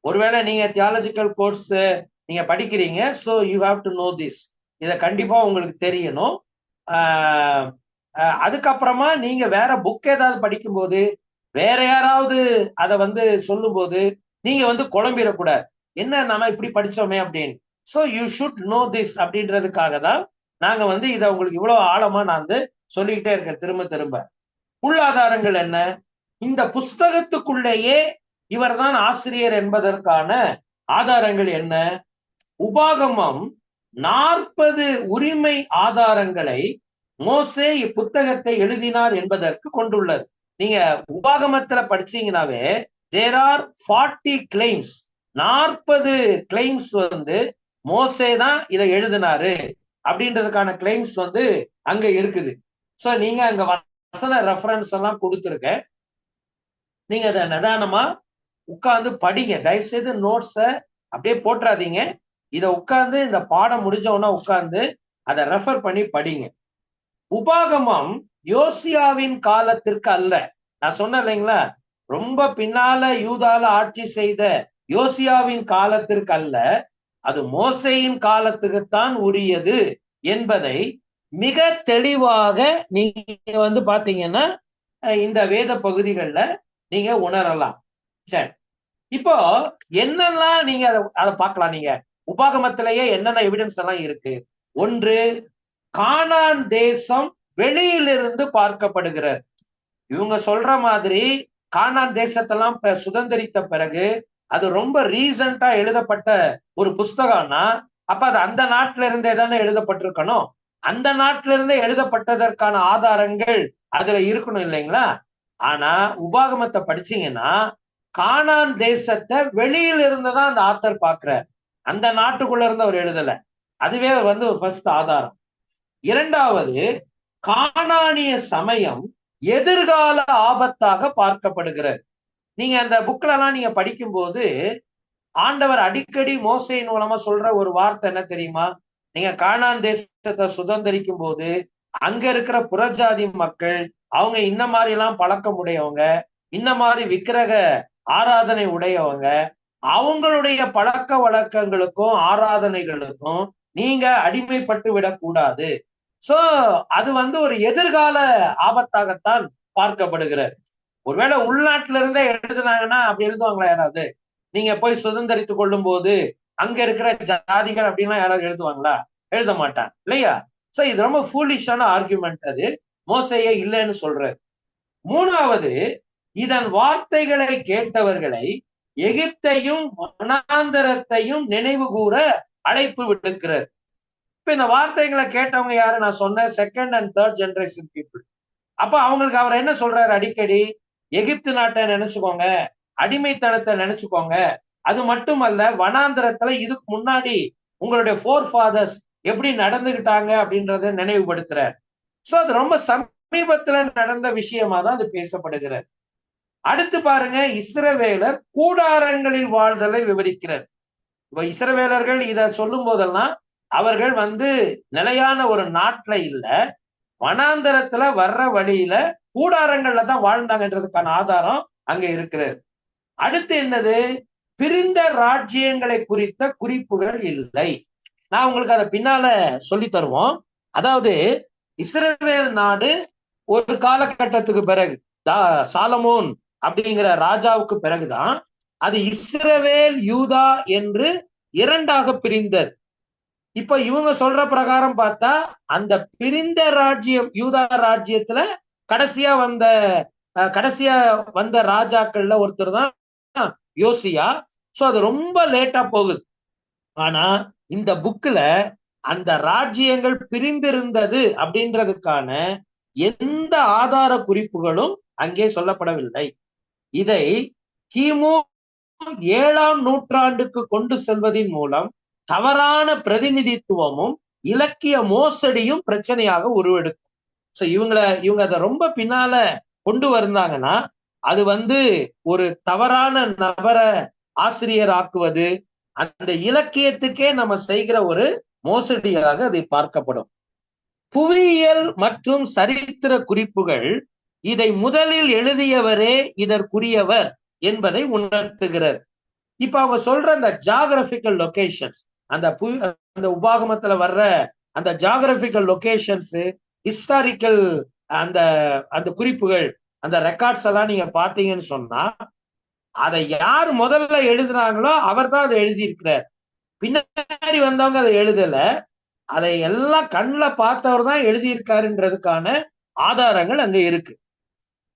ஒருவேளை நீங்க தியாலஜிக்கல் கோர்ஸ் நீங்க படிக்கிறீங்க, so you have to know this. இதை கண்டிப்பா உங்களுக்கு தெரியணும். அதுக்கப்புறமா நீங்க வேற புக் ஏதாவது படிக்கும்போது வேற யாராவது அதை சொல்லும் போது நீங்க குழம்பிடக்கூடாது, என்ன நம்ம இப்படி படிச்சோமே அப்படின்னு. So you should know this அப்படின்றதுக்காக தான் நாங்க இதை உங்களுக்கு இவ்வளவு ஆழமா நான் சொல்லிக்கிட்டே இருக்கேன் திரும்ப திரும்ப. உள்ளாதாரங்கள் என்ன? இந்த புஸ்தகத்துக்குள்ளேயே இவர்தான் ஆசிரியர் என்பதற்கான ஆதாரங்கள் என்ன? உபாகமம் 40 உரிமை ஆதாரங்களை மோசே இப்புத்தகத்தை எழுதினார் என்பதற்கு கொண்டுள்ளது. நீங்க உபாகமத்துல படிச்சீங்கன்னாவே தேர் ஆர் 40 கிளைம்ஸ். 40 கிளைம்ஸ் மோசே தான் இதை எழுதினாரு அப்படின்றதுக்கான கிளைம்ஸ் அங்க இருக்குது. சோ நீங்க அங்க வசன ரெஃபரன்ஸ் எல்லாம் கொடுத்துருக்க, நீங்க அதை நிதானமா உட்கார்ந்து படிங்க. தயவுசெய்து நோட்ஸை அப்படியே போட்டுறாதீங்க. இதை உட்கார்ந்து இந்த பாடம் முடிஞ்சவொன்னா உட்கார்ந்து அதை ரெஃபர் பண்ணி படிங்க. உபாகமம் யோசியாவின் காலத்திற்கு அல்ல. நான் சொன்னேன் இல்லைங்களா, ரொம்ப பின்னால யூதால ஆட்சி செய்த யோசியாவின் காலத்திற்கு அல்ல, அது மோசேயின் காலத்துக்குத்தான் உரியது என்பதை மிக தெளிவாக நீங்க பாத்தீங்கன்னா இந்த வேத பகுதிகள்ல நீங்க உணரலாம். சரி, இப்போ என்னெல்லாம் நீங்க அதை பார்க்கலாம். நீங்க உபாகமத்திலேயே என்னென்ன எவிடன்ஸ் எல்லாம் இருக்கு? ஒன்று, கானான் தேசம் வெளியிலிருந்து பார்க்கப்படுகிறது. இவங்க சொல்ற மாதிரி கானான் தேசத்தெல்லாம் சுதந்திரித்த பிறகு அது ரொம்ப ரீசண்டா எழுதப்பட்ட ஒரு புஸ்தகம்னா அப்ப அது அந்த நாட்டில இருந்தே தானே எழுதப்பட்டிருக்கணும். அந்த நாட்டில இருந்தே எழுதப்பட்டதற்கான ஆதாரங்கள் அதுல இருக்கணும் இல்லைங்களா? ஆனா உபாகமத்தை படிச்சீங்கன்னா கானான் தேசத்தை வெளியில இருந்துதான் அந்த ஆத்தர் பாக்குறார். அந்த நாட்டுக்குள்ள இருந்து அவர் எழுதல. அதுவே ஒரு ஃபர்ஸ்ட் ஆதாரம். இரண்டாவது, கானானிய சமயம் எதிர்கால ஆபத்தாக பார்க்கப்படுகிறது. நீங்க அந்த புக்ல எல்லாம் நீங்க படிக்கும்போது ஆண்டவர் அடிக்கடி மோசையின் மூலமா சொல்ற ஒரு வார்த்தை என்ன தெரியுமா? நீங்க கானான் தேசத்தை சுதந்திரிக்கும் போது அங்க இருக்கிற புறஜாதி மக்கள் அவங்க இந்த மாதிரி எல்லாம் பழக்கம் உடையவங்க, இந்த மாதிரி விக்கிரக ஆராதனை உடையவங்க, அவங்களுடைய பழக்க வழக்கங்களுக்கும் ஆராதனைகளுக்கும் நீங்க அடிமைப்பட்டு விடக்கூடாது. சோ அது ஒரு எதிர்கால ஆபத்தாகத்தான் பார்க்கப்படுகிறது. ஒருவேளை உள்நாட்டுல இருந்தே எழுதுனாங்கன்னா அப்படி எழுதுவாங்களா யாராவது? நீங்க போய் சுதந்திரித்துக் கொள்ளும் போது அங்க இருக்கிற ஜாதிகள் அப்படின்னா யாராவது எழுதுவாங்களா? எழுத மாட்டாங்க இல்லையா? சோ இது ரொம்ப ஃபூலிஷான ஆர்குமெண்ட். அது மோசையே இல்லைன்னு சொல்றாரு. மூணாவது, இதன் வார்த்தைகளை கேட்டவர்களை எகிப்தையும் வனாந்தரத்தையும் நினைவு கூற அழைப்பு விடுக்கிறார். இப்ப இந்த வார்த்தைகளை கேட்டவங்க யாரு? நான் சொன்ன second and third generation people. அப்ப அவங்களுக்கு அவர் என்ன சொல்றாரு? அடிக்கடி எகிப்து நாட்டை நினைச்சுக்கோங்க, அடிமைத்தனத்தை நினைச்சுக்கோங்க. அது மட்டுமல்ல, வனாந்திரத்துல இதுக்கு முன்னாடி உங்களுடைய ஃபோர் ஃபாதர்ஸ் எப்படி நடந்துகிட்டாங்க அப்படின்றத நினைவுபடுத்துறார். சோ அது ரொம்ப சமீபத்துல நடந்த விஷயமா தான் அது பேசப்படுகிறது. அடுத்து பாருங்க, இஸ்ரவேலர் கூடாரங்களில் வாழ்தலை விவரிக்கிறார். இப்ப இஸ்ரவேலர்கள் இத சொல்லும் போதெல்லாம் அவர்கள் நிலையான ஒரு நாட்டுல இல்ல, வனாந்தரத்துல வர்ற வழியில கூடாரங்கள்ல தான் வாழ்ந்தாங்கன்றதுக்கான ஆதாரம் அங்க இருக்கிறது. அடுத்து என்னது? பிரிந்த ராஜ்யங்களை குறித்த குறிப்புகள் இல்லை. நான் உங்களுக்கு அதை பின்னால சொல்லி தருவோம். அதாவது இஸ்ரவேல் நாடு ஒரு காலகட்டத்துக்கு பிறகு சாலமோன் அப்படிங்கிற ராஜாவுக்கு பிறகுதான் அது இஸ்ரவேல் யூதா என்று இரண்டாக பிரிந்தது. இப்ப இவங்க சொல்ற பிரகாரம் பார்த்தா அந்த பிரிந்த ராஜ்யம் யூதா ராஜ்யத்துல கடைசியா வந்த ராஜாக்கள்ல ஒருத்தர் தான் யோசியா. சோ அது ரொம்ப லேட்டா போகுது. ஆனா இந்த புக்ல அந்த ராஜ்யங்கள் பிரிந்திருந்தது அப்படின்றதுக்கான எந்த ஆதார குறிப்புகளும் அங்கே சொல்லப்படவில்லை. இதை கிமு 7ஆம் நூற்றாண்டுக்கு கொண்டு செல்வதன் மூலம் தவறான பிரதிநிதித்துவமும் இலக்கிய மோசடியும் பிரச்சனையாக உருவெடுக்கும். சோ இவங்க அதை ரொம்ப பின்னால கொண்டு வந்தாங்கன்னா அது ஒரு தவறான நபரை ஆசிரியர் ஆக்குவது, அந்த இலக்கியத்துக்கே நம்ம செய்கிற ஒரு மோசடியாக அதை பார்க்கப்படும். புவியியல் மற்றும் சரித்திர குறிப்புகள் இதை முதலில் எழுதியவரே இதற்குரியவர் என்பதை உணர்த்துகிறார். இப்ப அவங்க சொல்ற அந்த ஜியோகிராபிக்கல் லொகேஷன்ஸ், அந்த உபாகமத்துல வர்ற அந்த ஜியோகிராபிக்கல் லொகேஷன்ஸ், ஹிஸ்டாரிக்கல் அந்த குறிப்புகள், அந்த ரெக்கார்ட்ஸ் எல்லாம் நீங்க பாத்தீங்கன்னு சொன்னா அதை யார் முதல்ல எழுதுனாங்களோ அவர் தான் அதை எழுதியிருக்கிறார். பின்னாடி வந்தவங்க அதை எழுதல. அதை எல்லாம் கண்ணில் பார்த்தவர் தான் எழுதியிருக்காருன்றதுக்கான ஆதாரங்கள் அங்க இருக்கு.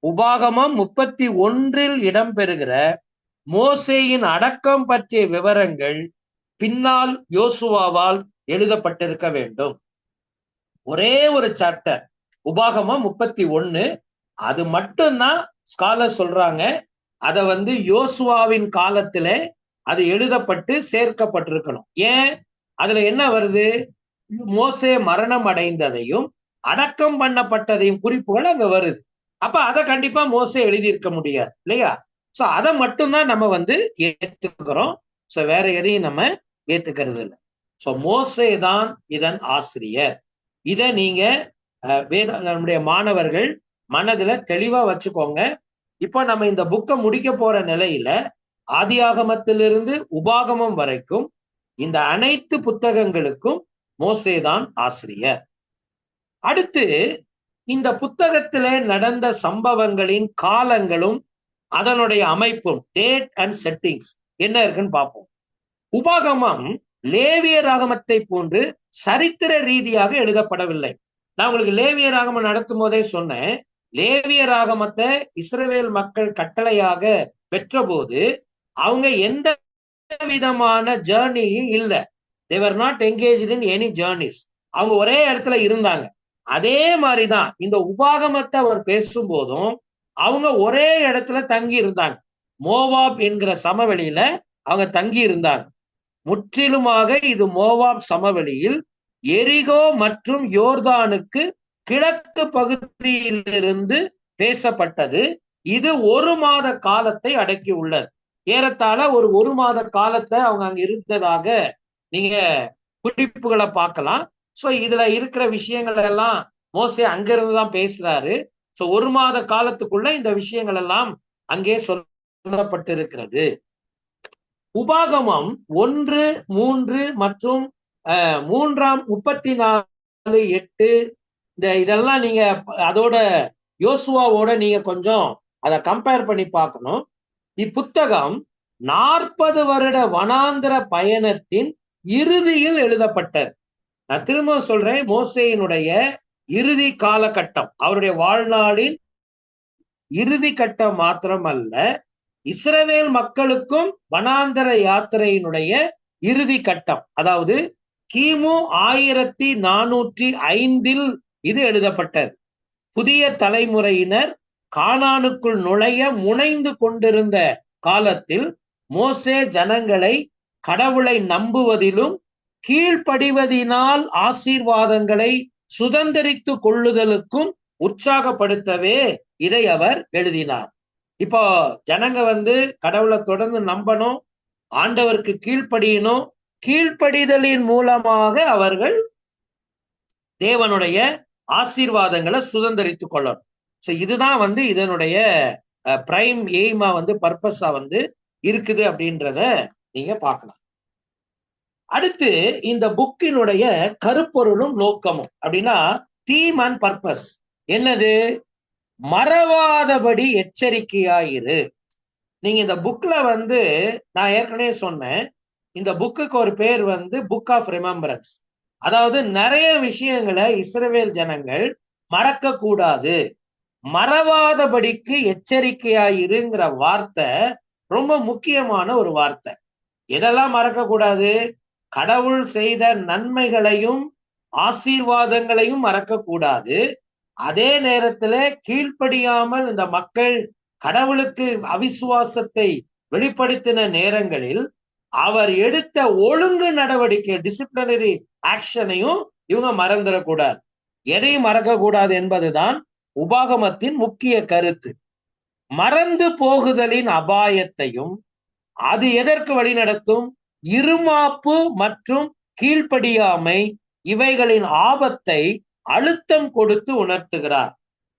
உபாகமம் 31 இடம்பெறுகிற மோசேயின் அடக்கம் பற்றிய விவரங்கள் பின்னால் யோசுவாவால் எழுதப்பட்டிருக்க வேண்டும். ஒரே ஒரு சாப்டர் உபாகமம் 31, அது மட்டும்தான் ஸ்காலர் சொல்றாங்க அதை யோசுவாவின் காலத்துல அது எழுதப்பட்டு சேர்க்கப்பட்டிருக்கணும். ஏன்? அதுல என்ன வருது? மோசே மரணம் அடைந்ததையும் அடக்கம் பண்ணப்பட்டதையும் குறிப்புகள் அங்க வருது. அப்ப அதை கண்டிப்பா மோசே எழுதியிருக்க முடியாது இல்லையா? சோ அதை மட்டும்தான் நம்ம ஏத்துக்கிறோம். சோ வேற எதையும் நம்ம ஏத்துக்கிறது இல்லை. சோ மோசே தான் இதன் ஆசிரியர். இதை நீங்க நம்முடைய மாணவர்கள் மனதுல தெளிவா வச்சுக்கோங்க. இப்போ நம்ம இந்த புக்கை முடிக்க போற நிலையில ஆதியாகமத்திலிருந்து உபாகமம் வரைக்கும் இந்த அனைத்து புத்தகங்களுக்கும் மோசேதான் ஆசிரியர். அடுத்து இந்த புத்தகத்திலே நடந்த சம்பவங்களின் காலங்களும் அதனுடைய அமைப்பும், டேட் அண்ட் செட்டிங்ஸ் என்ன இருக்குன்னு பார்ப்போம். உபாகமம் லேவியராகமத்தை போன்று சரித்திர ரீதியாக எழுதப்படவில்லை. நான் உங்களுக்கு லேவியராகமம் நடத்தும் போதே சொன்னேன், லேவியராகமத்தை இஸ்ரவேல் மக்கள் கட்டளையாக பெற்றபோது அவங்க எந்த விதமான ஜேர்னியும் இல்ல. they were not engaged in any journeys. அவங்க ஒரே இடத்துல இருந்தாங்க. அதே மாதிரிதான் இந்த உபாகமத்தை அவர் பேசும்போதும் அவங்க ஒரே இடத்துல தங்கி இருந்தாங்க. மோவாப் என்கிற சமவெளியில அவங்க தங்கி இருந்தாங்க. முற்றிலுமாக இது மோவாப் சமவெளியில் எரிகோ மற்றும் யோர்தானுக்கு கிழக்கு பகுதியிலிருந்து பேசப்பட்டது. இது 1 மாத காலத்தை அடக்கி உள்ளது. ஏறத்தாழ ஒரு மாத காலத்தை அவங்க அங்க இருந்ததாக நீங்க குறிப்புகளை பார்க்கலாம். சோ இதுல இருக்கிற விஷயங்கள் எல்லாம் மோசே அங்கிருந்து தான் பேசுறாரு. சோ 1 மாத காலத்துக்குள்ள இந்த விஷயங்கள் எல்லாம் அங்கே சொல்லப்பட்டிருக்கிறது. உபாகமம் 1, 3 மற்றும் 3ஆம் 34, 8 இதெல்லாம் நீங்க அதோட யோசுவாவோட நீங்க கொஞ்சம் அதை கம்பேர் பண்ணி பார்க்கணும். இப்புத்தகம் 40 வருட வனாந்திர பயணத்தின் இறுதியில் எழுதப்பட்டது. நான் திரும்ப சொல்றேன், மோசேயினுடைய இறுதி காலகட்டம், அவருடைய வாழ்நாளின் இறுதி கட்டம் மாத்திரமல்ல, இஸ்ரவேல் மக்களுக்கும் வனாந்தர யாத்திரையினுடைய இறுதி கட்டம். அதாவது கிமு 1405 இது எழுதப்பட்டது. புதிய தலைமுறையினர் கானானுக்குள் நுழைய முனைந்து கொண்டிருந்த காலத்தில் மோசே ஜனங்களை கடவுளை நம்புவதிலும் கீழ்ப்படிவதினால் ஆசீர்வாதங்களை சுதந்திரித்து கொள்ளுதலுக்கும் உற்சாகப்படுத்தவே இதை அவர் எழுதினார். இப்போ ஜனங்க கடவுளை தொடர்ந்து நம்பணும், ஆண்டவருக்கு கீழ்ப்படியணும், கீழ்ப்படிதலின் மூலமாக அவர்கள் தேவனுடைய ஆசீர்வாதங்களை சுதந்திரித்துக் கொள்ளணும். சோ இதுதான் இதனுடைய பிரைம் எய்மா பர்பஸா இருக்குது அப்படின்றத நீங்க பார்க்கலாம். அடுத்து இந்த புக்கினுடைய கருப்பொருளும் நோக்கமும் அப்படின்னா தீம் அண்ட் பர்பஸ் என்னது? மறவாதபடி எச்சரிக்கையாயிரு. நீங்க இந்த புக்ல நான் ஏற்கனவே சொன்னேன், இந்த புக்குக்கு ஒரு பேர் புக் ஆஃப் ரிமெம்பரன்ஸ். அதாவது நிறைய விஷயங்களை இஸ்ரவேல் ஜனங்கள் மறக்க கூடாது, மறவாதபடிக்கு எச்சரிக்கையாயிருங்கிற வார்த்தை ரொம்ப முக்கியமான ஒரு வார்த்தை. எதெல்லாம் மறக்க கூடாது? கடவுள் செய்த நன்மைகளையும் ஆசீர்வாதங்களையும் மறக்க கூடாது. அதே நேரத்துல கீழ்ப்படியாமல் இந்த மக்கள் கடவுளுக்கு அவிசுவாசத்தை வெளிப்படுத்தின நேரங்களில் அவர் எடுத்த ஒழுங்கு நடவடிக்கை, டிசிப்ளினரி ஆக்ஷனையும் இவங்க மறந்துடக்கூடாது. எதையும் மறக்க கூடாது என்பதுதான் உபாகமத்தின் முக்கிய கருத்து. மறந்து போகுதலின் அபாயத்தையும் அது எதற்கு வழி நடத்தும், இருமாப்பு மற்றும் கீழ்ப்படியாமை, இவைகளின் ஆபத்தை அழுத்தம் கொடுத்து உணர்த்துகிறார்.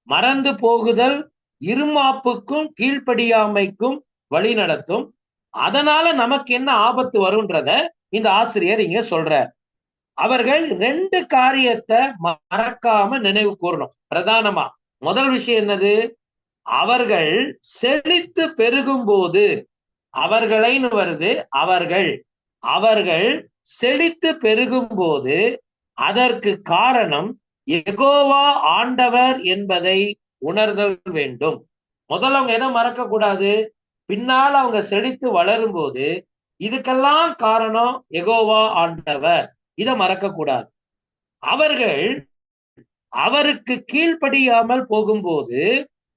மறந்து போகுதல் இருமாப்புக்கும் கீழ்ப்படியாமைக்கும் வழி நடத்தும். அதனால நமக்கு என்ன ஆபத்து வரும்ன்றத இந்த ஆசிரியர் இங்க சொல்றார். அவர்கள் 2 காரியத்தை மறக்காம நினைவு கூறணும். பிரதானமா முதல் விஷயம் என்னது? அவர்கள் செழித்து பெருகும் போது, அவர்களைன்னு வருது, அவர்கள் செழித்து பெருகும் போது அதற்கு காரணம் யெகோவா ஆண்டவர் என்பதை உணர்தல் வேண்டும். முதல்ல அவங்க என்ன மறக்க கூடாது? பின்னால் அவங்க செழித்து வளரும் போது இதுக்கெல்லாம் காரணம் யெகோவா ஆண்டவர், இதை மறக்க கூடாது. அவர்கள் அவருக்கு கீழ்ப்படியாமல் போகும்போது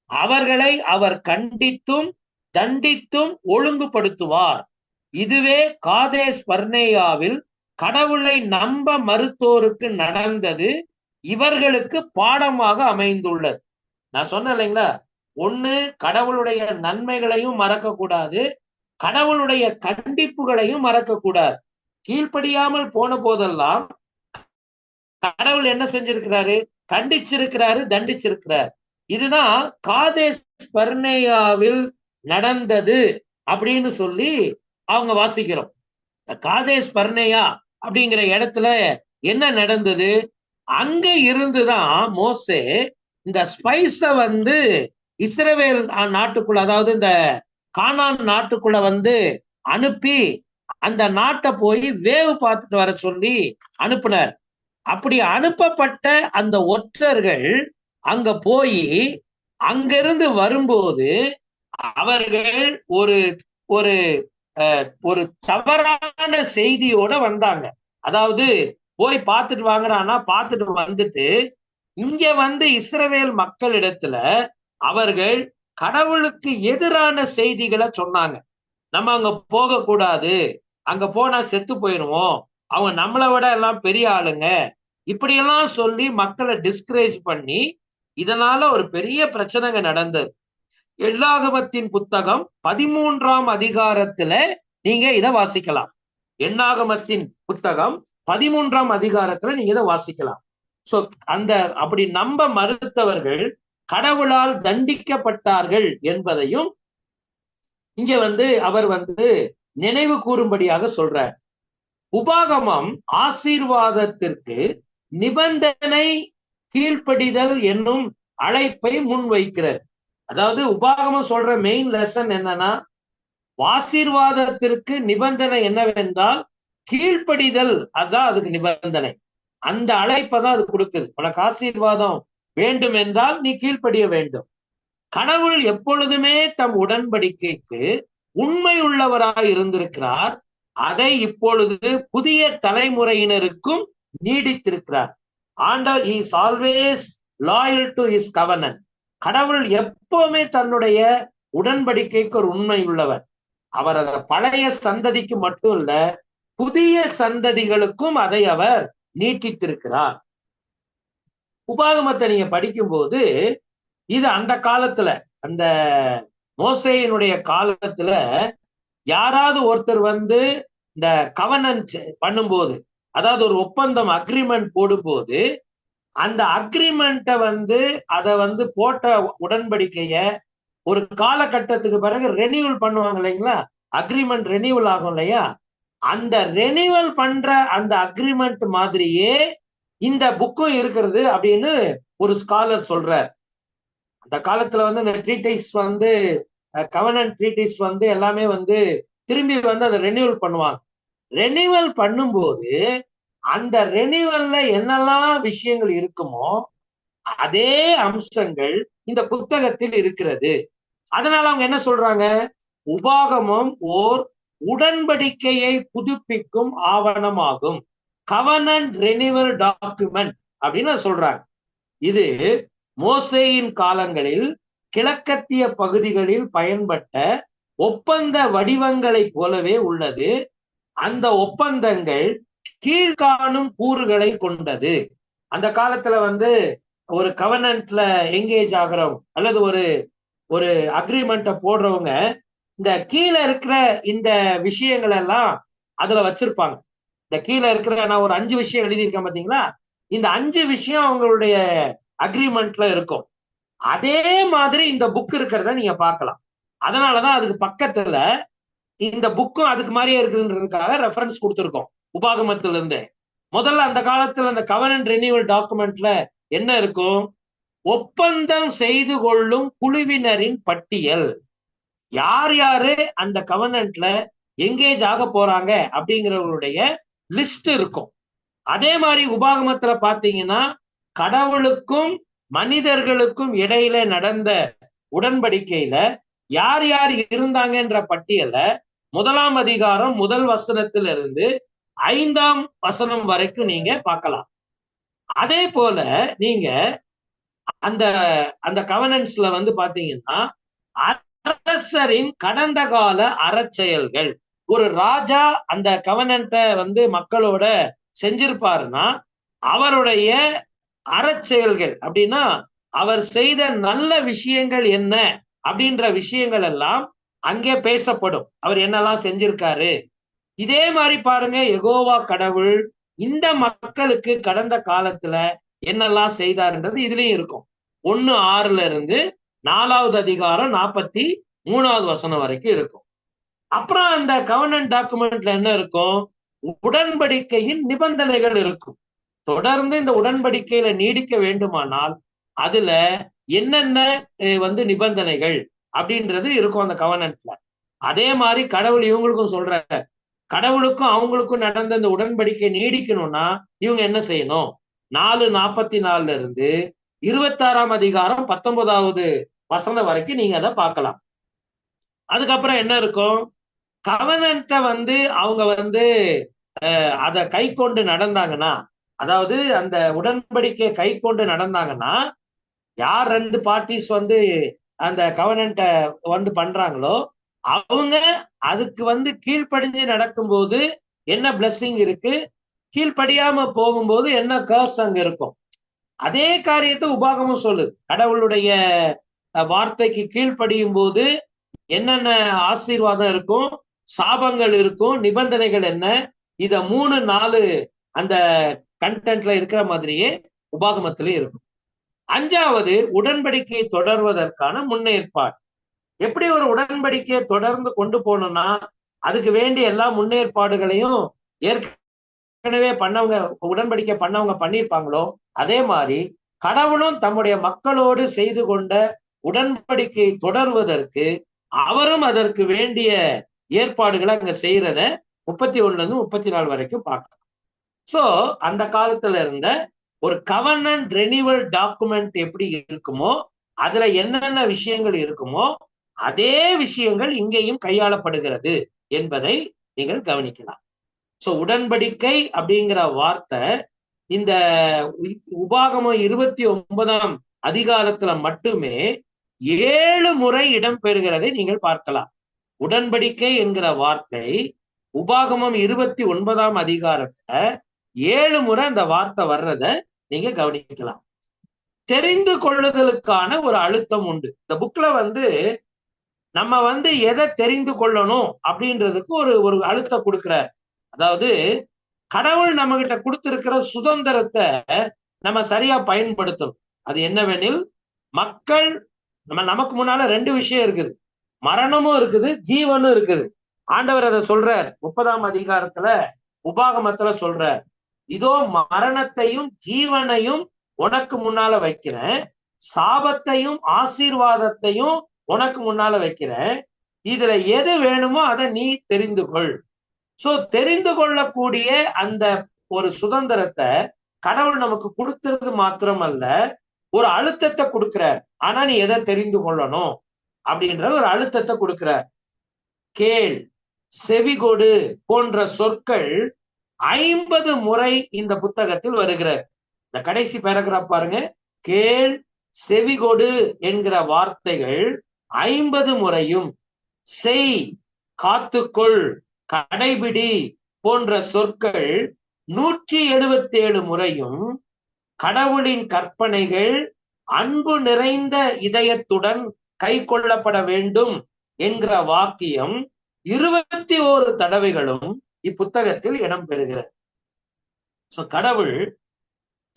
அவர்களை அவர் கண்டித்தும் தண்டித்தும் ஒழுங்குபடுத்துவார். இதுவே காதேஸ் பர்னேயாவில் கடவுளை நம்ப மறுத்தோருக்கு நடந்தது இவர்களுக்கு பாடமாக அமைந்துள்ளது. நான் சொன்னேன் இல்லைங்களா, ஒண்ணு கடவுளுடைய நன்மைகளையும் மறக்க கூடாது, கடவுளுடைய கண்டிப்புகளையும் மறக்க கூடாது. கீழ்ப்படியாமல் போன போதெல்லாம் கடவுள் என்ன செஞ்சிருக்கிறாரு? கண்டிச்சிருக்கிறாரு, தண்டிச்சிருக்கிறார். இதுதான் காதேஸ் பர்னேயாவில் நடந்தது அப்படின்னு சொல்லி அவங்க வாசிக்கிறோம். காதேஸ் பர்னேயா அப்படிங்கிற இடத்துல என்ன நடந்தது? அங்க இருந்துதான் மோசே இந்த ஸ்பைஸ இஸ்ரவேல் நாட்டுக்குள்ள, அதாவது இந்த கானான் நாட்டுக்குள்ள அனுப்பி அந்த நாட்டை போய் வேவு பார்த்துட்டு வர சொல்லி அனுப்புனார். அப்படி அனுப்பப்பட்ட அந்த ஒற்றர்கள் அங்க போய் அங்கிருந்து வரும்போது அவர்கள் ஒரு ஒரு ஒரு தவறான செய்தியோட வந்தாங்க. அதாவது போய் பார்த்துட்டு வாங்குறான்னா பார்த்துட்டு வந்துட்டு இங்க வந்து இஸ்ரவேல் மக்களிடத்துல அவர்கள் கடவுளுக்கு எதிரான செய்திகளை சொன்னாங்க. நம்ம அங்க போக கூடாது, அங்க போனா செத்து போயிருவோம், அவங்க நம்மளை விட எல்லாம் பெரிய ஆளுங்க, இப்படியெல்லாம் சொல்லி மக்களை டிஸ்கரேஜ் பண்ணி இதனால ஒரு பெரிய பிரச்சனைங்க நடந்தது. எண்ணாகமத்தின் புத்தகம் 13ஆம் அதிகாரத்துல நீங்க இதை வாசிக்கலாம். எண்ணாகமத்தின் புத்தகம் 13ஆம் அதிகாரத்துல நீங்க இதை வாசிக்கலாம். சோ அந்த அப்படி நம்ப மறுத்தவர்கள் கடவுளால் தண்டிக்கப்பட்டார்கள் என்பதையும் இங்க வந்து அவர் வந்து நினைவு கூறும்படியாக சொல்றார். உபாகமம் ஆசீர்வாதத்திற்கு நிபந்தனை கீழ்ப்படிதல் என்னும் அழைப்பை முன்வைக்கிறது. அதாவது உபாகமம் சொல்ற மெயின் லெசன் என்னன்னா, ஆசீர்வாதத்திற்கு நிபந்தனை என்னவென்றால் கீழ்ப்படிதல். அதுதான் அதுக்கு நிபந்தனை. அந்த அழைப்பை தான் அது கொடுக்குது. உனக்கு ஆசீர்வாதம் வேண்டும் என்றால் நீ கீழ்ப்படிய வேண்டும். கடவுள் எப்பொழுதுமே தம் உடன்படிக்கைக்கு உண்மை உள்ளவராய் இருந்திருக்கிறார். அதை இப்பொழுது புதிய தலைமுறையினருக்கும் நீடித்திருக்கிறார். ஆண்டவர் is always loyal to his கவர்னன்ட். கடவுள் எப்பவுமே தன்னுடைய உடன்படிக்கைக்கு ஒரு உண்மை உள்ளவர். அவர் அதை பழைய சந்ததிக்கு மட்டும் இல்ல, புதிய சந்ததிகளுக்கும் அதை அவர் நீட்டித்திருக்கிறார். உபாகமத்தை நீங்க படிக்கும்போது இது அந்த காலத்துல, அந்த மோசேயினுடைய காலத்துல யாராவது ஒருத்தர் வந்து இந்த கவர்னன்ட் பண்ணும்போது, அதாவது ஒரு ஒப்பந்தம் அக்ரிமெண்ட் போடும்போது, அந்த அக்ரிமெண்ட்டை வந்து அதை வந்து போட்ட உடன்படிக்கைய ஒரு காலகட்டத்துக்கு பிறகு ரெனியூவல் பண்ணுவாங்க இல்லைங்களா? அக்ரிமெண்ட் ரெனியூவல் ஆகும் இல்லையா? அந்த ரெனியூவல் பண்ற அந்த அக்ரிமெண்ட் மாதிரியே இந்த புக்கும் இருக்கிறது அப்படின்னு ஒரு ஸ்காலர் சொல்றார். அந்த காலத்துல வந்து இந்த ட்ரீட்டைஸ் வந்து கவர்னன்ட் ட்ரீட்டைஸ் வந்து எல்லாமே வந்து திரும்பி வந்து அதை ரெனியூவல் பண்ணுவாங்க. ரெனியூவல் பண்ணும்போது அந்த ரெனியூவல்ல என்னெல்லாம் விஷயங்கள் இருக்குமோ அதே அம்சங்கள் இந்த புத்தகத்தில் இருக்கிறது. அதனால அவங்க என்ன சொல்றாங்க, உபாகமம் ஓர் உடன்படிக்கையை புதுப்பிக்கும் ஆவணமாகும், கவர்னன்ட் ரெனியூவல் டாக்குமெண்ட் அப்படின்னு சொல்றாங்க. இது மோசேயின் காலங்களில் கிழக்கத்திய பகுதிகளில் பயன்பட்ட ஒப்பந்த வடிவங்களை போலவே உள்ளது. அந்த ஒப்பந்தங்கள் கீழ்காணும் கூறுகளை கொண்டது. அந்த காலத்துல வந்து ஒரு கவர்னன்ட்ல எங்கேஜ் ஆகிறவங்க அல்லது ஒரு ஒரு அக்ரிமெண்ட்டை போடுறவங்க இந்த கீழே இருக்கிற இந்த விஷயங்கள் எல்லாம் அதுல வச்சிருப்பாங்க. இந்த கீழே இருக்கிற நான் ஒரு 5 விஷயம் எழுதியிருக்கேன் பாத்தீங்களா, இந்த 5 விஷயம் அவங்களுடைய அக்ரிமெண்ட்ல இருக்கும். அதே மாதிரி இந்த புக் இருக்கிறத நீங்க பார்க்கலாம். அதனாலதான் அதுக்கு பக்கத்துல இந்த புக்கும் அதுக்கு மாதிரியே இருக்குன்றதுக்காக ரெஃபரன்ஸ் கொடுத்துருக்கோம் உபாகமத்துல இருந்து. முதல்ல அந்த காலத்துல அந்த கவர்னன்ட் ரெனியூவல் டாக்குமெண்ட்ல என்ன இருக்கும், ஒப்பந்தம் செய்து கொள்ளும் குழுவினரின் பட்டியல், யார் யாரு அந்த கவர்னன்ட்ல எங்கேஜ் ஆக போறாங்க அப்படிங்கிறவங்களுடைய லிஸ்ட் இருக்கும். அதே மாதிரி உபாகமத்துல பாத்தீங்கன்னா கடவுளுக்கும் மனிதர்களுக்கும் இடையில நடந்த உடன்படிக்கையில யார் யார் இருந்தாங்கன்ற பட்டியல 1ஆம் அதிகாரம் 1 வசனத்திலிருந்து 5ஆம் வசனம் வரைக்கும் நீங்க பார்க்கலாம். அதே போல நீங்க அந்த அந்த கவர்னன்ஸ்ல வந்து பாத்தீங்கன்னா அரசரின் கடந்த கால அறச்செயல்கள், ஒரு ராஜா அந்த கவர்னன்ட்டை வந்து மக்களோட செஞ்சிருப்பாருன்னா அவருடைய அறச்செயல்கள் அப்படின்னா அவர் செய்த நல்ல விஷயங்கள் என்ன அப்படின்ற விஷயங்கள் எல்லாம் அங்கே பேசப்படும். அவர் என்னெல்லாம் செஞ்சிருக்காரு. இதே மாதிரி பாருங்க, யெகோவா கடவுள் இந்த மக்களுக்கு கடந்த காலத்துல என்னெல்லாம் செய்தாருன்றது இதுலயும் இருக்கும். 1:6 இருந்து 4ஆவது அதிகாரம் 43ஆவது வசனம் வரைக்கும் இருக்கும். அப்புறம் அந்த கவர்னன்ட் டாக்குமெண்ட்ல என்ன இருக்கும், உடன்படிக்கையின் நிபந்தனைகள் இருக்கும். தொடர்ந்து இந்த உடன்படிக்கையில நீடிக்க வேண்டுமானால் அதுல என்னென்ன வந்து நிபந்தனைகள் அப்படின்றது இருக்கும் அந்த கவர்னன்ட்ல. அதே மாதிரி கடவுள் இவங்களுக்கும் சொல்ற, கடவுளுக்கும் அவங்களுக்கும் நடந்த இந்த உடன்படிக்கை நீடிக்கணும்னா இவங்க என்ன செய்யணும், 4:44 இருந்து 26ஆம் அதிகாரம் 19வது வசனம் வரைக்கும் நீங்க அதை பார்க்கலாம். அதுக்கப்புறம் என்ன இருக்கும்? கவனன்ட்ட அவங்க அதை கை கொண்டு நடந்தாங்கன்னா, அதாவது அந்த உடன்படிக்கை கை கொண்டு நடந்தாங்கன்னா, யார் 2 பார்ட்டிஸ் அந்த கவனன்ட்ட பண்றாங்களோ அவங்க அதுக்கு கீழ்ப்படிஞ்சு நடக்கும்போது என்ன பிளெஸிங் இருக்கு, கீழ்ப்படியாம போகும்போது என்ன கர்ஸ் அங்க இருக்கும். அதே காரியத்தை உபாகமும் சொல்லுது. கடவுளுடைய வார்த்தைக்கு கீழ்ப்படியும் போது என்னென்ன ஆசீர்வாதம் இருக்கும், சாபங்கள் இருக்கும், நிபந்தனைகள் என்ன, இத 3-4 அந்த கண்டென்ட்ல இருக்கிற மாதிரியே உபாகமத்திலே இருக்கும். 5வது உடன்படிக்கையை தொடர்வதற்கான முன்னேற்பாடு. எப்படி ஒரு உடன்படிக்கையை தொடர்ந்து கொண்டு போகணும்னா அதுக்கு வேண்டிய எல்லா முன்னேற்பாடுகளையும் ஏற்கனவே உடன்படிக்கை பண்ணவங்க பண்ணியிருப்பாங்களோ அதே மாதிரி கடவுளும் தம்முடைய மக்களோடு செய்து கொண்ட உடன்படிக்கையை தொடர்வதற்கு அவரும் அதற்கு வேண்டிய ஏற்பாடுகளை அங்க செய்யறத 31 34 வரைக்கும் பார்க்கலாம். சோ அந்த காலத்துல இருந்த ஒரு கவர்னன்ட் ரெனிவல் டாக்குமெண்ட் எப்படி இருக்குமோ அதுல என்னென்ன விஷயங்கள் இருக்குமோ அதே விஷயங்கள் இங்கேயும் கையாளப்படுகிறது என்பதை நீங்கள் கவனிக்கலாம். சோ உடன்படிக்கை அப்படிங்கிற வார்த்தை இந்த உபாகமம் 29ஆம் அதிகாரத்துல மட்டுமே 7 முறை இடம்பெறுகிறதை நீங்கள் பார்க்கலாம். உடன்படிக்கை என்கிற வார்த்தை உபாகமம் 29ஆம் அதிகாரத்துல 7 முறை அந்த வார்த்தை வர்றத நீங்க கவனிக்கலாம். தெரிந்து கொள்ளுதலுக்கான ஒரு அழுத்தம் உண்டு. இந்த புக்ல நம்ம எதை தெரிந்து கொள்ளணும் அப்படின்றதுக்கு ஒரு அழுத்தம் கொடுக்கிறார். அதாவது கடவுள் நம்ம கிட்ட கொடுத்திருக்கிற சுதந்திரத்தை நம்ம சரியா பயன்படுத்தணும். அது என்னவெனில் மக்கள் நமக்கு முன்னால 2 விஷயம் இருக்குது, மரணமும் இருக்குது, ஜீவனும் இருக்குது. ஆண்டவர் அதை சொல்றார் 30ஆம் அதிகாரத்துல உபாகமத்துல சொல்றார், இதோ மரணத்தையும் ஜீவனையும் உனக்கு முன்னால வைக்கிறேன், சாபத்தையும் ஆசீர்வாதத்தையும் உனக்கு முன்னால வைக்கிறேன், இதுல எது வேணுமோ அதை நீ தெரிந்து கொள். சோ தெரிந்து கொள்ளக்கூடிய அந்த ஒரு சுதந்திரத்தை கடவுள் நமக்கு கொடுத்துறது மாத்திரமல்ல, ஒரு அழுத்தத்தை கொடுக்கிறார். ஆனா நீ எதை தெரிந்து கொள்ளணும் அப்படின்ற ஒரு அழுத்தத்தை கொடுக்கிறார். கேள், செவிகொடு போன்ற சொற்கள் 50 முறை இந்த புத்தகத்தில் வருகிறது. இந்த கடைசி பேராகிராஃப் பாருங்க, கேள், செவிகொடு என்கிற வார்த்தைகள் 50 முறையும், செய், காத்துக்கொள், கடைபிடி போன்ற சொற்கள் 177 முறையும், கடவுளின் கற்பனைகள் அன்பு நிறைந்த இதயத்துடன் கை கொள்ளப்பட வேண்டும் என்கிற வாக்கியம் 21 தடவைகளும் இப்புத்தகத்தில் இடம்பெறுகிறது. சோ கடவுள்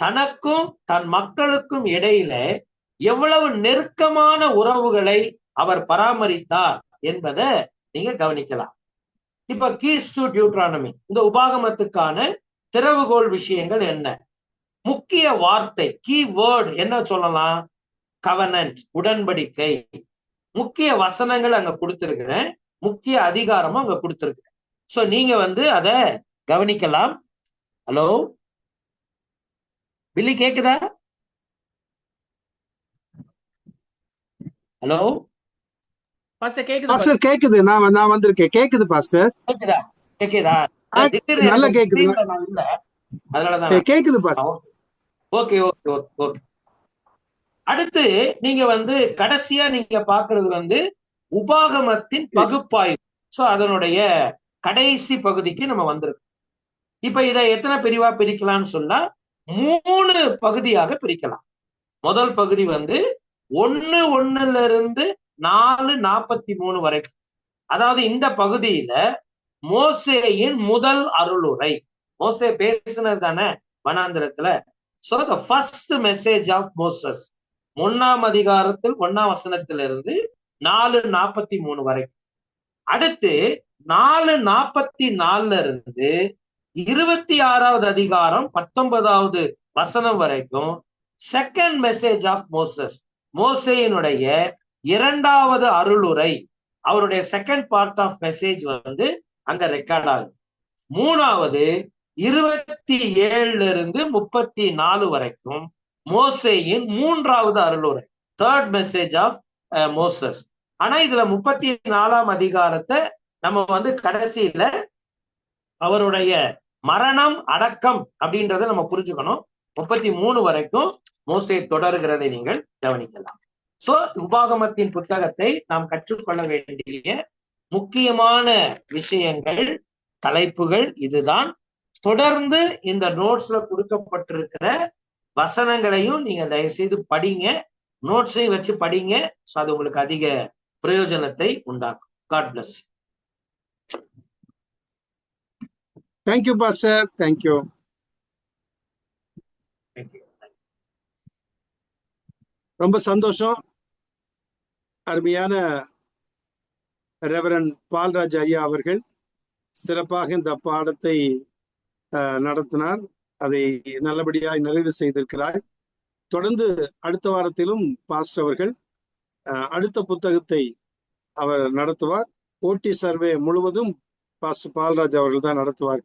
தனக்கும் தன் மக்களுக்கும் இடையில எவ்வளவு நெருக்கமான உறவுகளை அவர் பராமரித்தார் என்பதை நீங்க கவனிக்கலாம். இப்ப கீஸ் டு டியூட்ரானமி, இந்த உபாகமத்துக்கான திறவுகோல் விஷயங்கள் என்ன? முக்கிய வார்த்தை, கீ வேர்ட் என்ன சொல்லலாம்? கவனன்ட், உடன்படிக்கை. முக்கிய வசனங்கள் அங்க கொடுத்திருக்கிறேன், முக்கிய அதிகாரமும் அங்க கொடுத்திருக்கிறேன். சோ நீங்க அத கவனிக்கலாம். ஹலோ பில்லி, கேக்குதா? ஹலோ பாஸ்டர் கேக்குது? பாஸ்டர் கேக்குது, நான் வந்திருக்கேன். கேக்குது பாஸ்டர். கேக்குதா? கேக்குதா? நல்லா கேக்குது. அதனாலதான் கேக்குது pastor. Okay okay okay okay. அடுத்து நீங்க கடைசியா நீங்க பாக்குறது உபாகமத்தின் பகுப்பாய்வு. சோ அதனுடைய கடைசி பகுதிக்கு நம்ம வந்திருக்கோம். இப்ப இதை எத்தனை பிரிவா பிரிக்கலாம்னு சொன்னா 3 பகுதியாக பிரிக்கலாம். முதல் பகுதி 1:1 இருந்து 4:43 வரைக்கும். அதாவது இந்த பகுதியில மோசேயின் முதல் அருளுரை, மோசே பேசினது தானே வனாந்திரத்துல. So the first message of Moses 1ஆம் அதிகாரத்தில் 1ஆம் வசனத்திலிருந்து 4:43 வரைக்கும். அடுத்து 4:44 இருந்து 26வது அதிகாரம் 19வது வசனம் வரைக்கும் செகண்ட் மெசேஜ் ஆஃப் மோசஸ், மோசேயினுடைய 2வது அருளுரை, அவருடைய செகண்ட் பார்ட் ஆஃப் மெசேஜ் அங்க ரெக்கார்ட் ஆகுது. 3வது 27 இருந்து 34 வரைக்கும் மோசேயின் 3வது அருளுரை, தேர்ட் மெசேஜ் ஆஃப் மோசஸ். ஆனா இதுல 34ஆம் அதிகாரத்தை நம்ம கடைசியில அவருடைய மரணம் அடக்கம் அப்படின்றத நம்ம புரிஞ்சுக்கணும். 33 வரைக்கும் மோசே தொடர்கிறதை நீங்கள் கவனிக்கலாம். சோ உபாகமத்தின் புத்தகத்தை நாம் கற்றுக்கொள்ள வேண்டிய முக்கியமான விஷயங்கள், தலைப்புகள் இதுதான். தொடர்ந்து இந்த நோட்ஸ்ல கொடுக்கப்பட்டிருக்கிற வசனங்களையும் நீங்க தயவு செய்து படிங்க, நோட்ஸையும் வச்சு படிங்க. சோ அது உங்களுக்கு அதிக பிரயோஜனத்தை உண்டாக்கும். God bless. Thank you pastor, thank you. ரொம்ப சந்தோஷம். அருமையான ரெவரண்ட் பால்ராஜ் ஐயா அவர்கள் சிறப்பாக இந்த பாடத்தை நடத்தினார். அதை நல்லபடியாக நிறைவு செய்திருக்கிறார். தொடர்ந்து அடுத்த வாரத்திலும் பாஸ்டர் அவர்கள் அடுத்த புத்தகத்தை அவர் நடத்துவார். ஓட்டி சர்வே முழுவதும் பாஸ்டர் பால்ராஜ் அவர்கள் தான் நடத்துவார்.